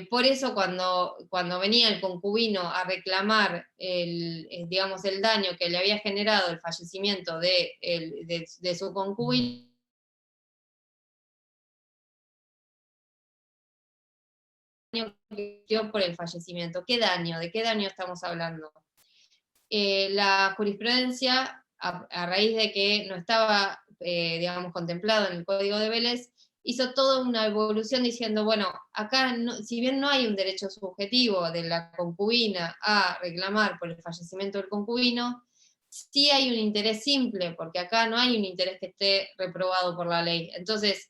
Por eso cuando venía el concubino a reclamar digamos, el daño que le había generado el fallecimiento de su concubino, que dio por el fallecimiento. ¿Qué daño? ¿De qué daño estamos hablando? La jurisprudencia, a raíz de que no estaba, digamos, contemplado en el Código de Vélez, hizo toda una evolución diciendo, bueno, acá, si bien no hay un derecho subjetivo de la concubina a reclamar por el fallecimiento del concubino, sí hay un interés simple, porque acá no hay un interés que esté reprobado por la ley. Entonces,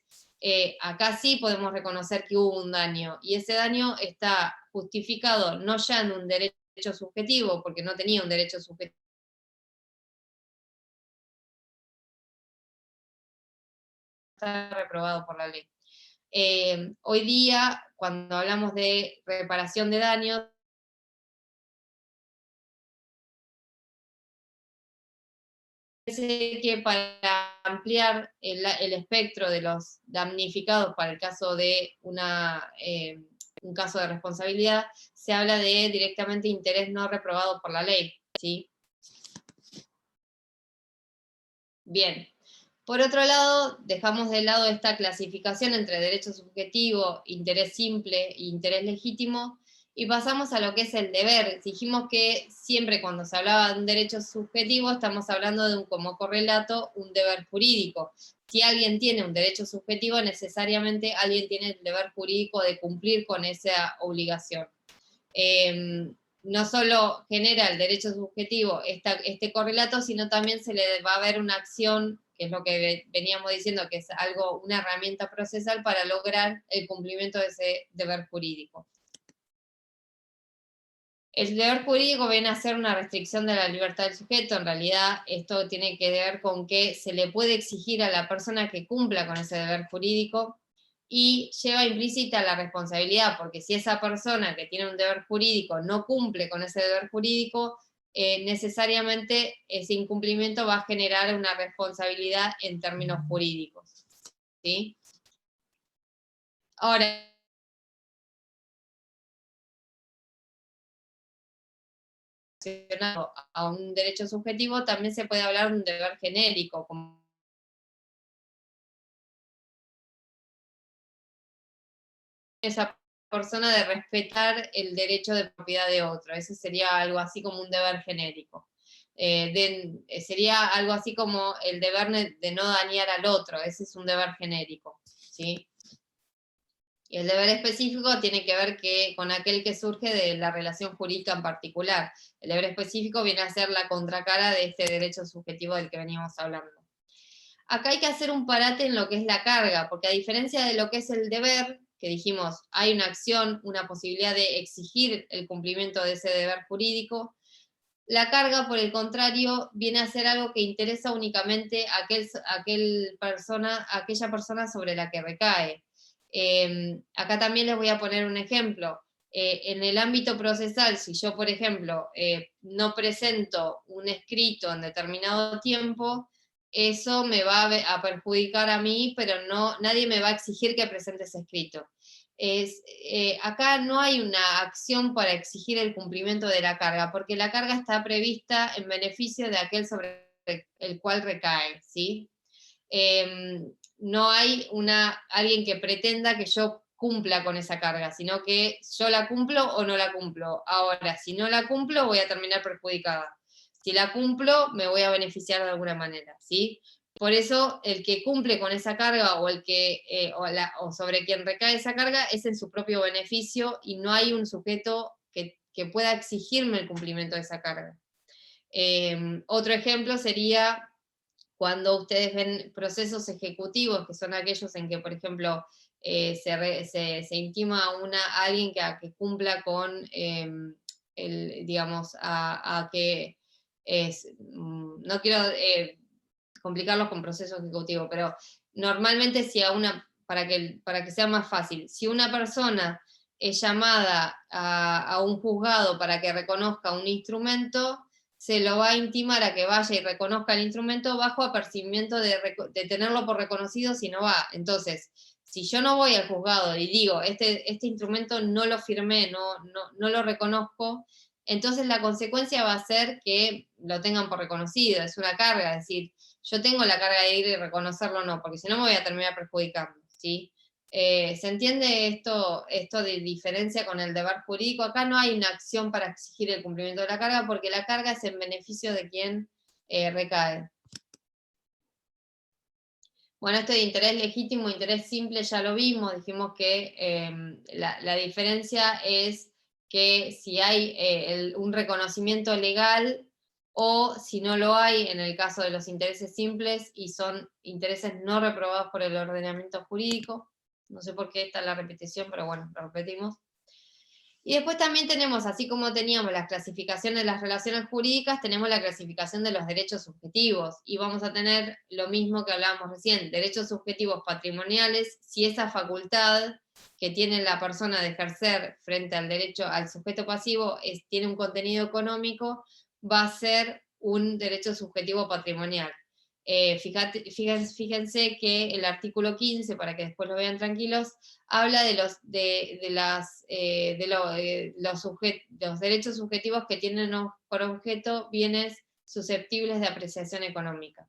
acá sí podemos reconocer que hubo un daño, y ese daño está justificado no ya en un derecho subjetivo, porque no tenía un derecho subjetivo, está reprobado por la ley. Hoy día, cuando hablamos de reparación de daños, parece que para ampliar el espectro de los damnificados para el caso de un caso de responsabilidad, se habla de directamente interés no reprobado por la ley, ¿sí? Bien. Por otro lado, dejamos de lado esta clasificación entre derecho subjetivo, interés simple e interés legítimo, y pasamos a lo que es el deber. Dijimos que siempre cuando se hablaba de un derecho subjetivo, estamos hablando de como correlato un deber jurídico. Si alguien tiene un derecho subjetivo, necesariamente alguien tiene el deber jurídico de cumplir con esa obligación. No solo genera el derecho subjetivo este correlato, sino también se le va a haber una acción, que es lo que veníamos diciendo, que es una herramienta procesal para lograr el cumplimiento de ese deber jurídico. El deber jurídico viene a ser una restricción de la libertad del sujeto. En realidad, esto tiene que ver con que se le puede exigir a la persona que cumpla con ese deber jurídico, y lleva implícita la responsabilidad, porque si esa persona que tiene un deber jurídico no cumple con ese deber jurídico, necesariamente ese incumplimiento va a generar una responsabilidad en términos jurídicos, ¿sí? Ahora, a un derecho subjetivo también se puede hablar de un deber genérico, como esa persona de respetar el derecho de propiedad de otro. Ese sería algo así como un deber genérico. Sería algo así como el deber de no dañar al otro. Ese es un deber genérico, ¿sí? Y el deber específico tiene que ver con aquel que surge de la relación jurídica en particular. El deber específico viene a ser la contracara de este derecho subjetivo del que veníamos hablando. Acá hay que hacer un parate en lo que es la carga, porque a diferencia de lo que es el deber, que dijimos, hay una acción, una posibilidad de exigir el cumplimiento de ese deber jurídico, la carga, por el contrario, viene a ser algo que interesa únicamente a aquella persona sobre la que recae. Acá también les voy a poner un ejemplo. En el ámbito procesal, si yo, por ejemplo, no presento un escrito en determinado tiempo, eso me va a perjudicar a mí, pero nadie me va a exigir que presente ese escrito. Acá no hay una acción para exigir el cumplimiento de la carga, porque la carga está prevista en beneficio de aquel sobre el cual recae, ¿sí? No hay alguien que pretenda que yo cumpla con esa carga, sino que yo la cumplo o no la cumplo. Ahora, si no la cumplo, voy a terminar perjudicada. Si la cumplo, me voy a beneficiar de alguna manera, ¿sí? Por eso, el que cumple con esa carga o o sobre quien recae esa carga es en su propio beneficio, y no hay un sujeto que pueda exigirme el cumplimiento de esa carga. Otro ejemplo sería cuando ustedes ven procesos ejecutivos, que son aquellos en que, por ejemplo, se intima a alguien que cumpla con, digamos, a que no quiero complicarlos con procesos ejecutivos, pero normalmente para que sea más fácil, si una persona es llamada a un juzgado para que reconozca un instrumento, se lo va a intimar a que vaya y reconozca el instrumento bajo apercibimiento de tenerlo por reconocido si no va. Entonces, si yo no voy al juzgado y digo, este instrumento no lo firmé, no lo reconozco, entonces la consecuencia va a ser que lo tengan por reconocido, es una carga, es decir, yo tengo la carga de ir y reconocerlo o no, porque si no me voy a terminar perjudicando, ¿sí? ¿Se entiende esto de diferencia con el deber jurídico? Acá no hay una acción para exigir el cumplimiento de la carga, porque la carga es en beneficio de quien recae. Bueno, esto de interés legítimo, interés simple, ya lo vimos, dijimos que la diferencia es que si hay un reconocimiento legal, o si no lo hay en el caso de los intereses simples y son intereses no reprobados por el ordenamiento jurídico. No sé por qué está la repetición, pero bueno, lo repetimos. Y después también tenemos, así como teníamos las clasificaciones de las relaciones jurídicas, tenemos la clasificación de los derechos subjetivos, y vamos a tener lo mismo que hablábamos recién, derechos subjetivos patrimoniales, si esa facultad que tiene la persona de ejercer frente al derecho, al sujeto pasivo, tiene un contenido económico, va a ser un derecho subjetivo patrimonial. Fíjense que el artículo 15, para que después lo vean tranquilos, habla de los derechos subjetivos que tienen por objeto bienes susceptibles de apreciación económica.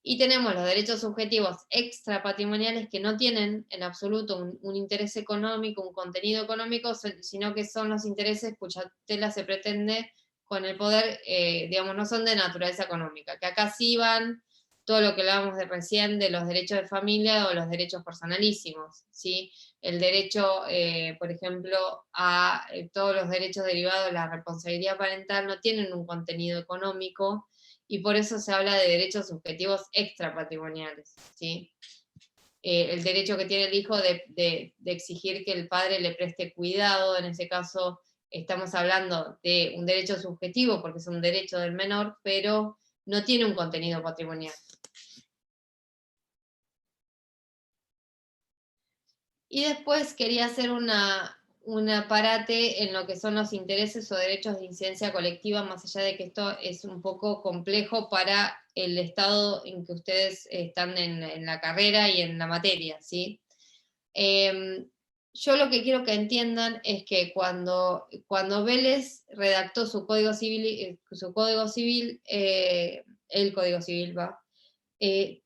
Y tenemos los derechos subjetivos extrapatrimoniales que no tienen en absoluto un interés económico, un contenido económico, sino que son los intereses cuya tutela se pretende con el poder, digamos, no son de naturaleza económica, que acá sí van todo lo que hablábamos de recién de los derechos de familia o los derechos personalísimos, ¿sí? El derecho, por ejemplo, a todos los derechos derivados de la responsabilidad parental no tienen un contenido económico, y por eso se habla de derechos subjetivos extrapatrimoniales, ¿sí? El derecho que tiene el hijo de exigir que el padre le preste cuidado, en ese caso estamos hablando de un derecho subjetivo porque es un derecho del menor, pero no tiene un contenido patrimonial. Y después quería hacer un parate en lo que son los intereses o derechos de incidencia colectiva, más allá de que esto es un poco complejo para el estado en que ustedes están en la carrera y en la materia, ¿sí? Yo lo que quiero que entiendan es que cuando Vélez redactó su Código Civil, el Código Civil,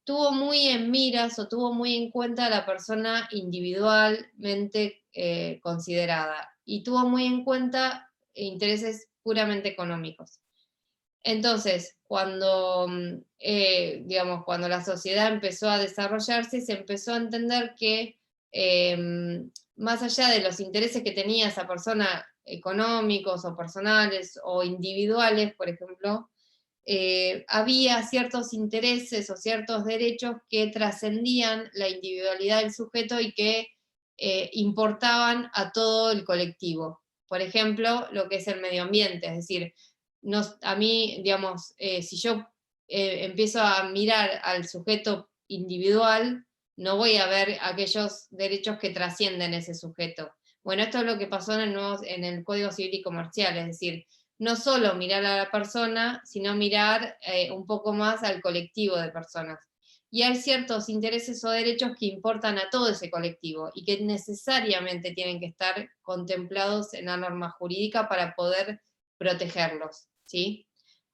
tuvo muy en miras o tuvo muy en cuenta a la persona individualmente considerada, y tuvo muy en cuenta intereses puramente económicos. Entonces, cuando la sociedad empezó a desarrollarse, se empezó a entender que más allá de los intereses que tenía esa persona económicos o personales o individuales, por ejemplo, había ciertos intereses o ciertos derechos que trascendían la individualidad del sujeto y que importaban a todo el colectivo. Por ejemplo, lo que es el medio ambiente, es decir, a mí, digamos, si yo empiezo a mirar al sujeto individual, no voy a ver aquellos derechos que trascienden ese sujeto. Bueno, esto es lo que pasó en el Código Civil y Comercial, es decir, no solo mirar a la persona, sino mirar un poco más al colectivo de personas. Y hay ciertos intereses o derechos que importan a todo ese colectivo y que necesariamente tienen que estar contemplados en la norma jurídica para poder protegerlos, ¿sí?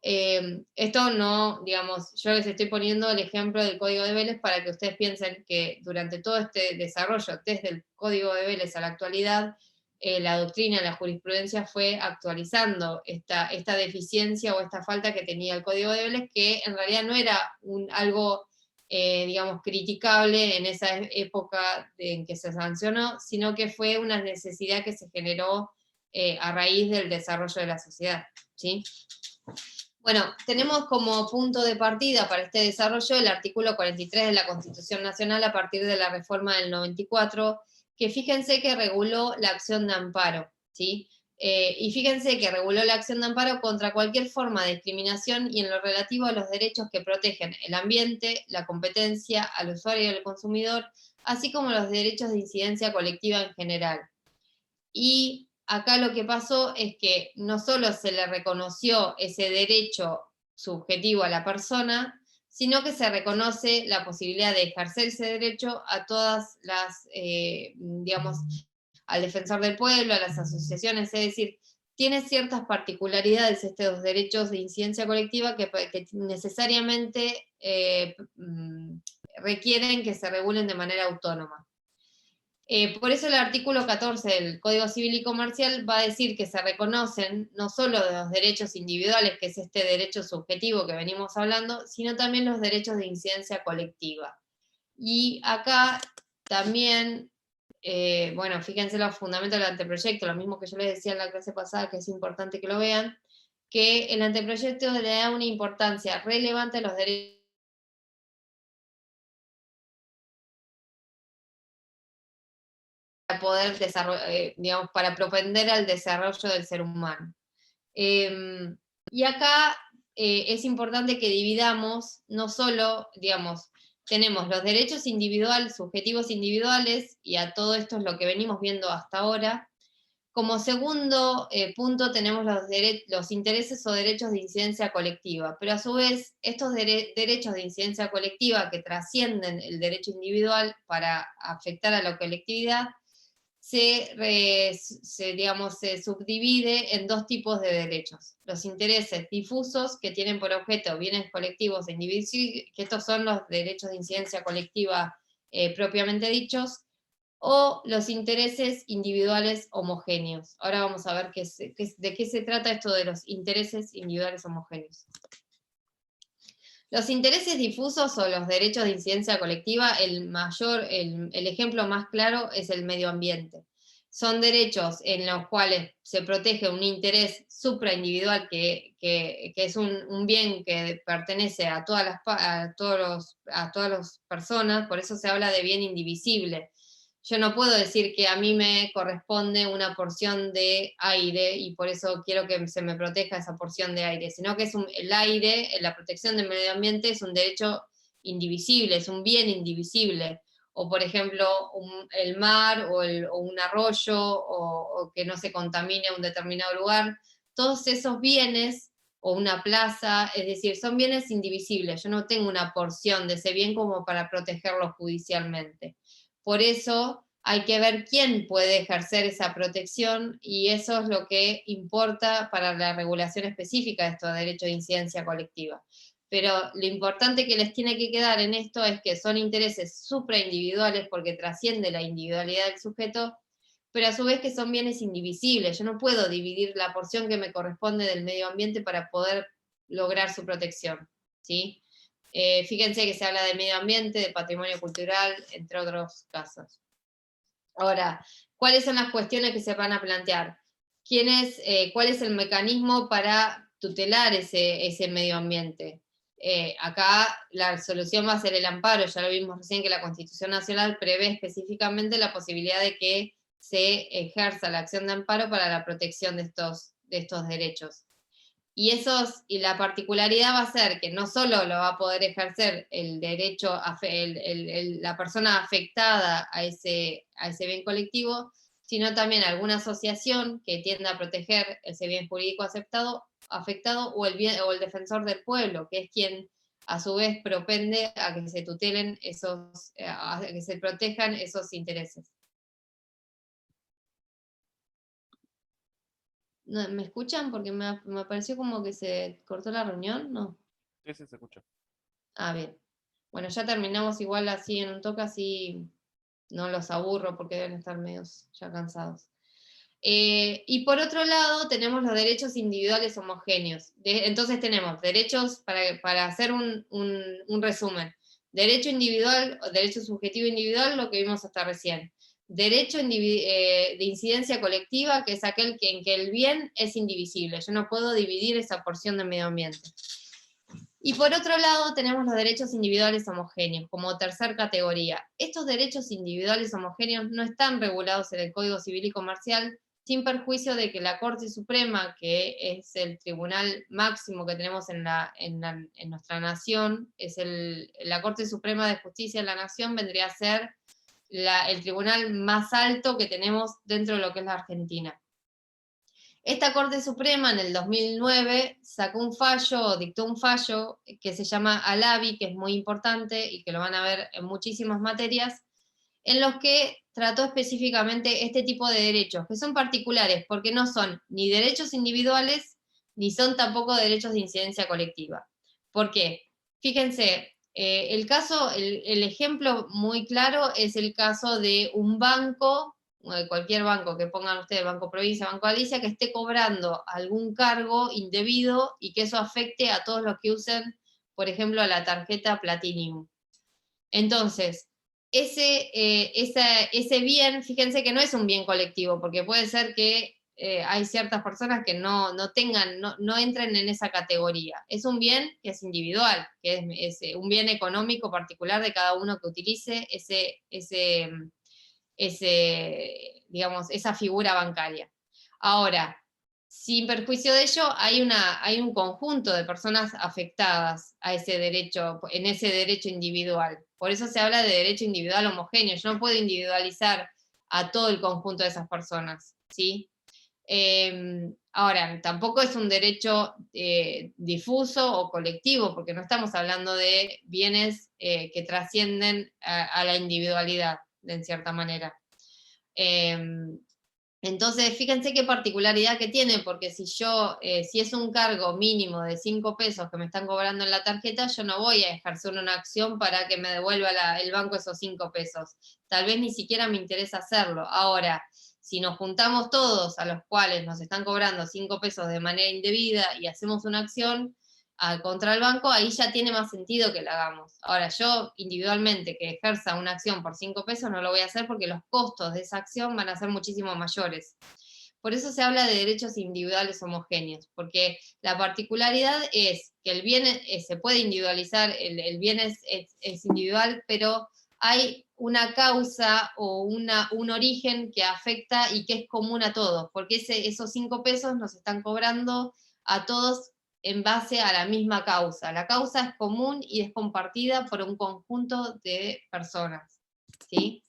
Esto no, digamos, yo les estoy poniendo el ejemplo del Código de Vélez para que ustedes piensen que durante todo este desarrollo, desde el Código de Vélez a la actualidad, la doctrina, la jurisprudencia fue actualizando esta deficiencia o esta falta que tenía el Código de Vélez, que en realidad no era algo, digamos, criticable en esa época en que se sancionó, sino que fue una necesidad que se generó a raíz del desarrollo de la sociedad, ¿sí? Bueno, tenemos como punto de partida para este desarrollo el artículo 43 de la Constitución Nacional a partir de la reforma del 94, que fíjense que reguló la acción de amparo, ¿sí? Y fíjense que reguló la acción de amparo contra cualquier forma de discriminación y en lo relativo a los derechos que protegen el ambiente, la competencia, al usuario y al consumidor, así como los derechos de incidencia colectiva en general. Y acá lo que pasó es que no solo se le reconoció ese derecho subjetivo a la persona, sino que se reconoce la posibilidad de ejercer ese derecho a todas las, digamos, al defensor del pueblo, a las asociaciones, es decir, tiene ciertas particularidades estos derechos de incidencia colectiva que necesariamente requieren que se regulen de manera autónoma. Por eso el artículo 14 del Código Civil y Comercial va a decir que se reconocen no solo los derechos individuales, que es este derecho subjetivo que venimos hablando, sino también los derechos de incidencia colectiva. Y acá también, bueno, fíjense los fundamentos del anteproyecto, lo mismo que yo les decía en la clase pasada, que es importante que lo vean, que el anteproyecto le da una importancia relevante a los derechos para poder desarrollar, digamos, para propender al desarrollo del ser humano. Y acá es importante que dividamos, no solo, digamos, tenemos los derechos individuales, subjetivos individuales, y a todo esto es lo que venimos viendo hasta ahora. Como segundo punto tenemos los intereses o derechos de incidencia colectiva, pero a su vez estos derechos de incidencia colectiva que trascienden el derecho individual para afectar a la colectividad, digamos, se subdivide en dos tipos de derechos. Los intereses difusos, que tienen por objeto bienes colectivos e individuos, que estos son los derechos de incidencia colectiva propiamente dichos, o los intereses individuales homogéneos. Ahora vamos a ver de qué se trata esto de los intereses individuales homogéneos. Los intereses difusos o los derechos de incidencia colectiva, el ejemplo más claro es el medio ambiente. Son derechos en los cuales se protege un interés supraindividual que es un bien que pertenece a todas las personas, por eso se habla de bien indivisible. Yo no puedo decir que a mí me corresponde una porción de aire y por eso quiero que se me proteja esa porción de aire, sino que el aire, la protección del medio ambiente es un derecho indivisible, es un bien indivisible. O por ejemplo, el mar o un arroyo o que no se contamine un determinado lugar. Todos esos bienes, o una plaza, es decir, son bienes indivisibles. Yo no tengo una porción de ese bien como para protegerlo judicialmente. Por eso hay que ver quién puede ejercer esa protección y eso es lo que importa para la regulación específica de estos derechos de incidencia colectiva. Pero lo importante que les tiene que quedar en esto es que son intereses supraindividuales porque trasciende la individualidad del sujeto, pero a su vez que son bienes indivisibles. Yo no puedo dividir la porción que me corresponde del medio ambiente para poder lograr su protección, ¿sí? Fíjense que se habla de medio ambiente, de patrimonio cultural, entre otros casos. Ahora, ¿cuáles son las cuestiones que se van a plantear? ¿Cuál es el mecanismo para tutelar ese medio ambiente? Acá la solución va a ser el amparo, ya lo vimos recién que la Constitución Nacional prevé específicamente la posibilidad de que se ejerza la acción de amparo para la protección de estos derechos. Y la particularidad va a ser que no solo lo va a poder ejercer el derecho, la persona afectada a ese bien colectivo, sino también alguna asociación que tienda a proteger ese bien jurídico afectado o el defensor del pueblo, que es quien a su vez propende a que se tutelen a que se protejan esos intereses. ¿Me escuchan? Porque me pareció como que se cortó la reunión, ¿no? Sí, se escucha. Ah, bien. Bueno, ya terminamos igual así en un toque, así no los aburro porque deben estar medios ya cansados. Y por otro lado tenemos los derechos individuales homogéneos. Entonces tenemos derechos, para hacer un resumen, derecho individual, o derecho subjetivo individual, lo que vimos hasta recién. Derecho de incidencia colectiva, que es aquel en que el bien es indivisible. Yo no puedo dividir esa porción del medio ambiente. Y por otro lado tenemos los derechos individuales homogéneos, como tercer categoría. Estos derechos individuales homogéneos no están regulados en el Código Civil y Comercial, sin perjuicio de que la Corte Suprema, que es el tribunal máximo que tenemos en nuestra nación, la Corte Suprema de Justicia de la Nación vendría a ser el tribunal más alto que tenemos dentro de lo que es la Argentina. Esta Corte Suprema en el 2009 dictó un fallo que se llama Alavi, que es muy importante y que lo van a ver en muchísimas materias, en los que trató específicamente este tipo de derechos, que son particulares porque no son ni derechos individuales, ni son tampoco derechos de incidencia colectiva. ¿Por qué? Fíjense, El ejemplo muy claro es el caso de un banco, de cualquier banco que pongan ustedes, Banco Provincia, Banco Galicia, que esté cobrando algún cargo indebido y que eso afecte a todos los que usen, por ejemplo, la tarjeta Platinum. Entonces, ese bien, fíjense que no es un bien colectivo, porque puede ser que hay ciertas personas que no entren en esa categoría. Es un bien que es individual, que es un bien económico particular de cada uno que utilice digamos, esa figura bancaria. Ahora, sin perjuicio de ello, hay un conjunto de personas afectadas a ese derecho, en ese derecho individual. Por eso se habla de derecho individual homogéneo. Yo no puedo individualizar a todo el conjunto de esas personas, ¿sí? Ahora, tampoco es un derecho difuso o colectivo, porque no estamos hablando de bienes que trascienden a la individualidad, en cierta manera. Entonces, fíjense qué particularidad que tiene, porque si es un cargo mínimo de 5 pesos que me están cobrando en la tarjeta, yo no voy a ejercer una acción para que me devuelva el banco esos 5 pesos. Tal vez ni siquiera me interesa hacerlo. Ahora, si nos juntamos todos a los cuales nos están cobrando 5 pesos de manera indebida y hacemos una acción contra el banco, ahí ya tiene más sentido que la hagamos. Ahora, yo individualmente que ejerza una acción por 5 pesos no lo voy a hacer porque los costos de esa acción van a ser muchísimo mayores. Por eso se habla de derechos individuales homogéneos, porque la particularidad es que el bien se puede individualizar, el bien es individual, pero hay una causa o un origen que afecta y que es común a todos, porque esos 5 pesos nos están cobrando a todos en base a la misma causa. La causa es común y es compartida por un conjunto de personas, ¿sí?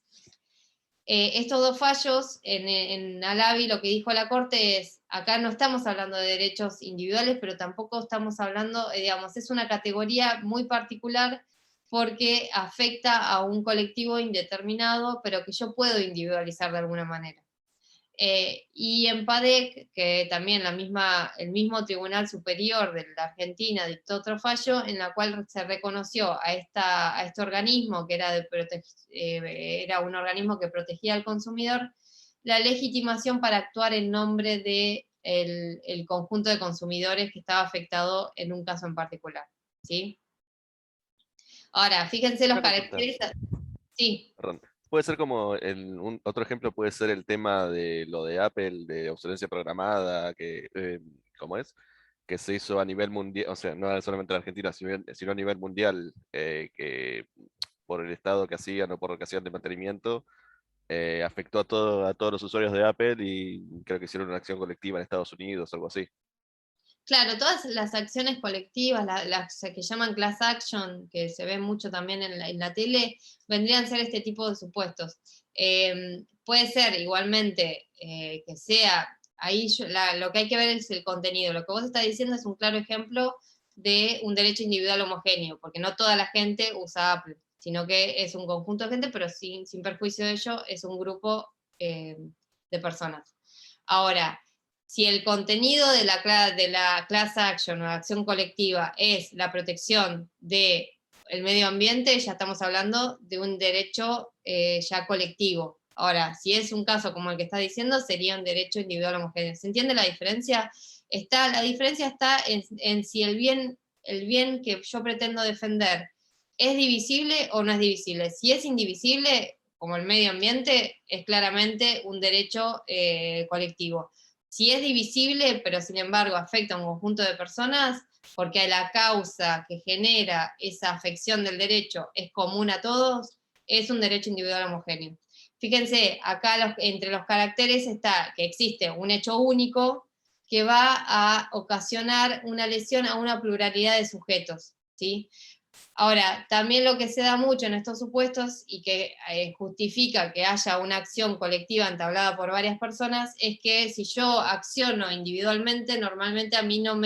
Estos dos fallos, en Alavi lo que dijo la Corte es, acá no estamos hablando de derechos individuales, pero tampoco estamos hablando, digamos, es una categoría muy particular porque afecta a un colectivo indeterminado, pero que yo puedo individualizar de alguna manera. Y en PADEC, que también el mismo Tribunal Superior de la Argentina dictó otro fallo, en la cual se reconoció a este organismo, que era un organismo que protegía al consumidor, la legitimación para actuar en nombre de el conjunto de consumidores que estaba afectado en un caso en particular, ¿sí? Ahora, fíjense los caracteres... Sí. Perdón. Puede ser como, otro ejemplo puede ser el tema de lo de Apple, de obsolencia programada, ¿cómo es? Que se hizo a nivel mundial, o sea, no solamente en Argentina, sino a nivel mundial, que por el estado que hacían o por lo que hacían de mantenimiento, afectó a todos los usuarios de Apple y creo que hicieron una acción colectiva en Estados Unidos, algo así. Claro, todas las acciones colectivas, las que llaman class action, que se ven mucho también en la tele, vendrían a ser este tipo de supuestos. Puede ser igualmente que sea, ahí lo que hay que ver es el contenido. Lo que vos estás diciendo es un claro ejemplo de un derecho individual homogéneo, porque no toda la gente usa Apple, sino que es un conjunto de gente, pero sin perjuicio de ello, es un grupo de personas. Ahora, si el contenido de la class action o la acción colectiva es la protección del medio ambiente, ya estamos hablando de un derecho ya colectivo. Ahora, si es un caso como el que está diciendo, sería un derecho individual homogéneo. ¿Se entiende la diferencia? La diferencia está en si el bien que yo pretendo defender es divisible o no es divisible. Si es indivisible, como el medio ambiente, es claramente un derecho colectivo. Si es divisible, pero sin embargo afecta a un conjunto de personas, porque la causa que genera esa afección del derecho es común a todos, es un derecho individual homogéneo. Fíjense, acá entre los caracteres está que existe un hecho único que va a ocasionar una lesión a una pluralidad de sujetos, ¿sí? Ahora, también lo que se da mucho en estos supuestos y que justifica que haya una acción colectiva entablada por varias personas es que si yo acciono individualmente, normalmente a mí no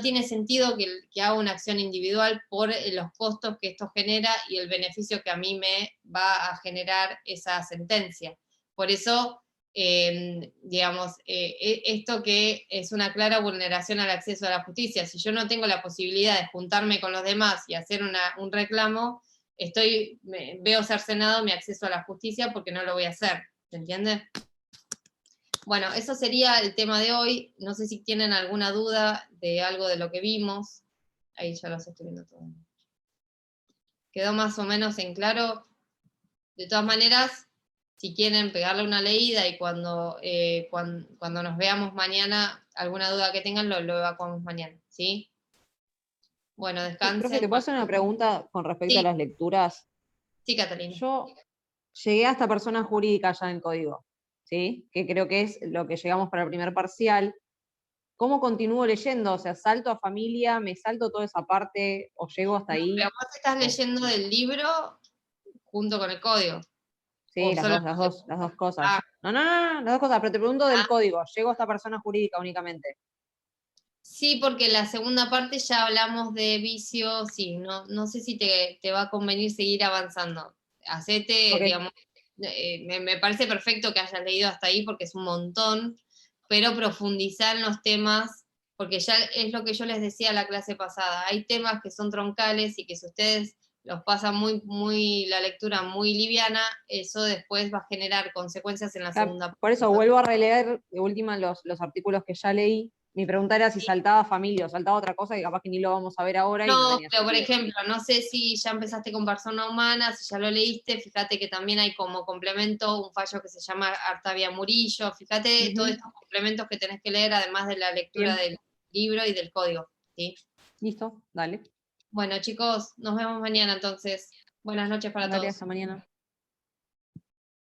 tiene sentido que haga una acción individual por los costos que esto genera y el beneficio que a mí me va a generar esa sentencia. Por eso digamos, esto que es una clara vulneración al acceso a la justicia. Si yo no tengo la posibilidad de juntarme con los demás y hacer un reclamo, veo cercenado mi acceso a la justicia porque no lo voy a hacer, ¿se entiende? Bueno, eso sería el tema de hoy. No sé si tienen alguna duda de algo de lo que vimos. Ahí ya los estoy viendo todo. ¿Quedó más o menos en claro? De todas maneras, si quieren pegarle una leída y cuando nos veamos mañana, alguna duda que tengan, lo evacuamos mañana, ¿sí? Bueno, descansen. Profe, ¿te puedo hacer una pregunta con respecto a las lecturas? Sí, Catalina. Yo llegué hasta persona jurídica ya en el código, ¿sí? Que creo que es lo que llegamos para el primer parcial. ¿Cómo continúo leyendo? O sea, ¿salto a familia, me salto toda esa parte o llego hasta ahí? Pero vos estás leyendo del libro junto con el código. Sí, las dos cosas. No, las dos cosas, pero te pregunto del código. ¿Llego hasta persona jurídica únicamente? Sí, porque la segunda parte ya hablamos de vicios, sí, no sé si te va a convenir seguir avanzando. Hacete, digamos, me parece perfecto que hayas leído hasta ahí porque es un montón, pero profundizar en los temas, porque ya es lo que yo les decía la clase pasada, hay temas que son troncales y que si ustedes los pasan la lectura muy liviana, eso después va a generar consecuencias en la segunda parte. Por eso vuelvo a releer de última los artículos que ya leí. Mi pregunta era si saltaba familia o saltaba otra cosa, que capaz que ni lo vamos a ver ahora. No, pero por ejemplo, no sé si ya empezaste con persona humana, si ya lo leíste, fíjate que también hay como complemento un fallo que se llama Artavia Murillo, fíjate todos estos complementos que tenés que leer, además de la lectura del libro y del código, ¿sí? Listo, dale. Bueno, chicos, nos vemos mañana entonces. Buenas noches para todos. Hasta mañana.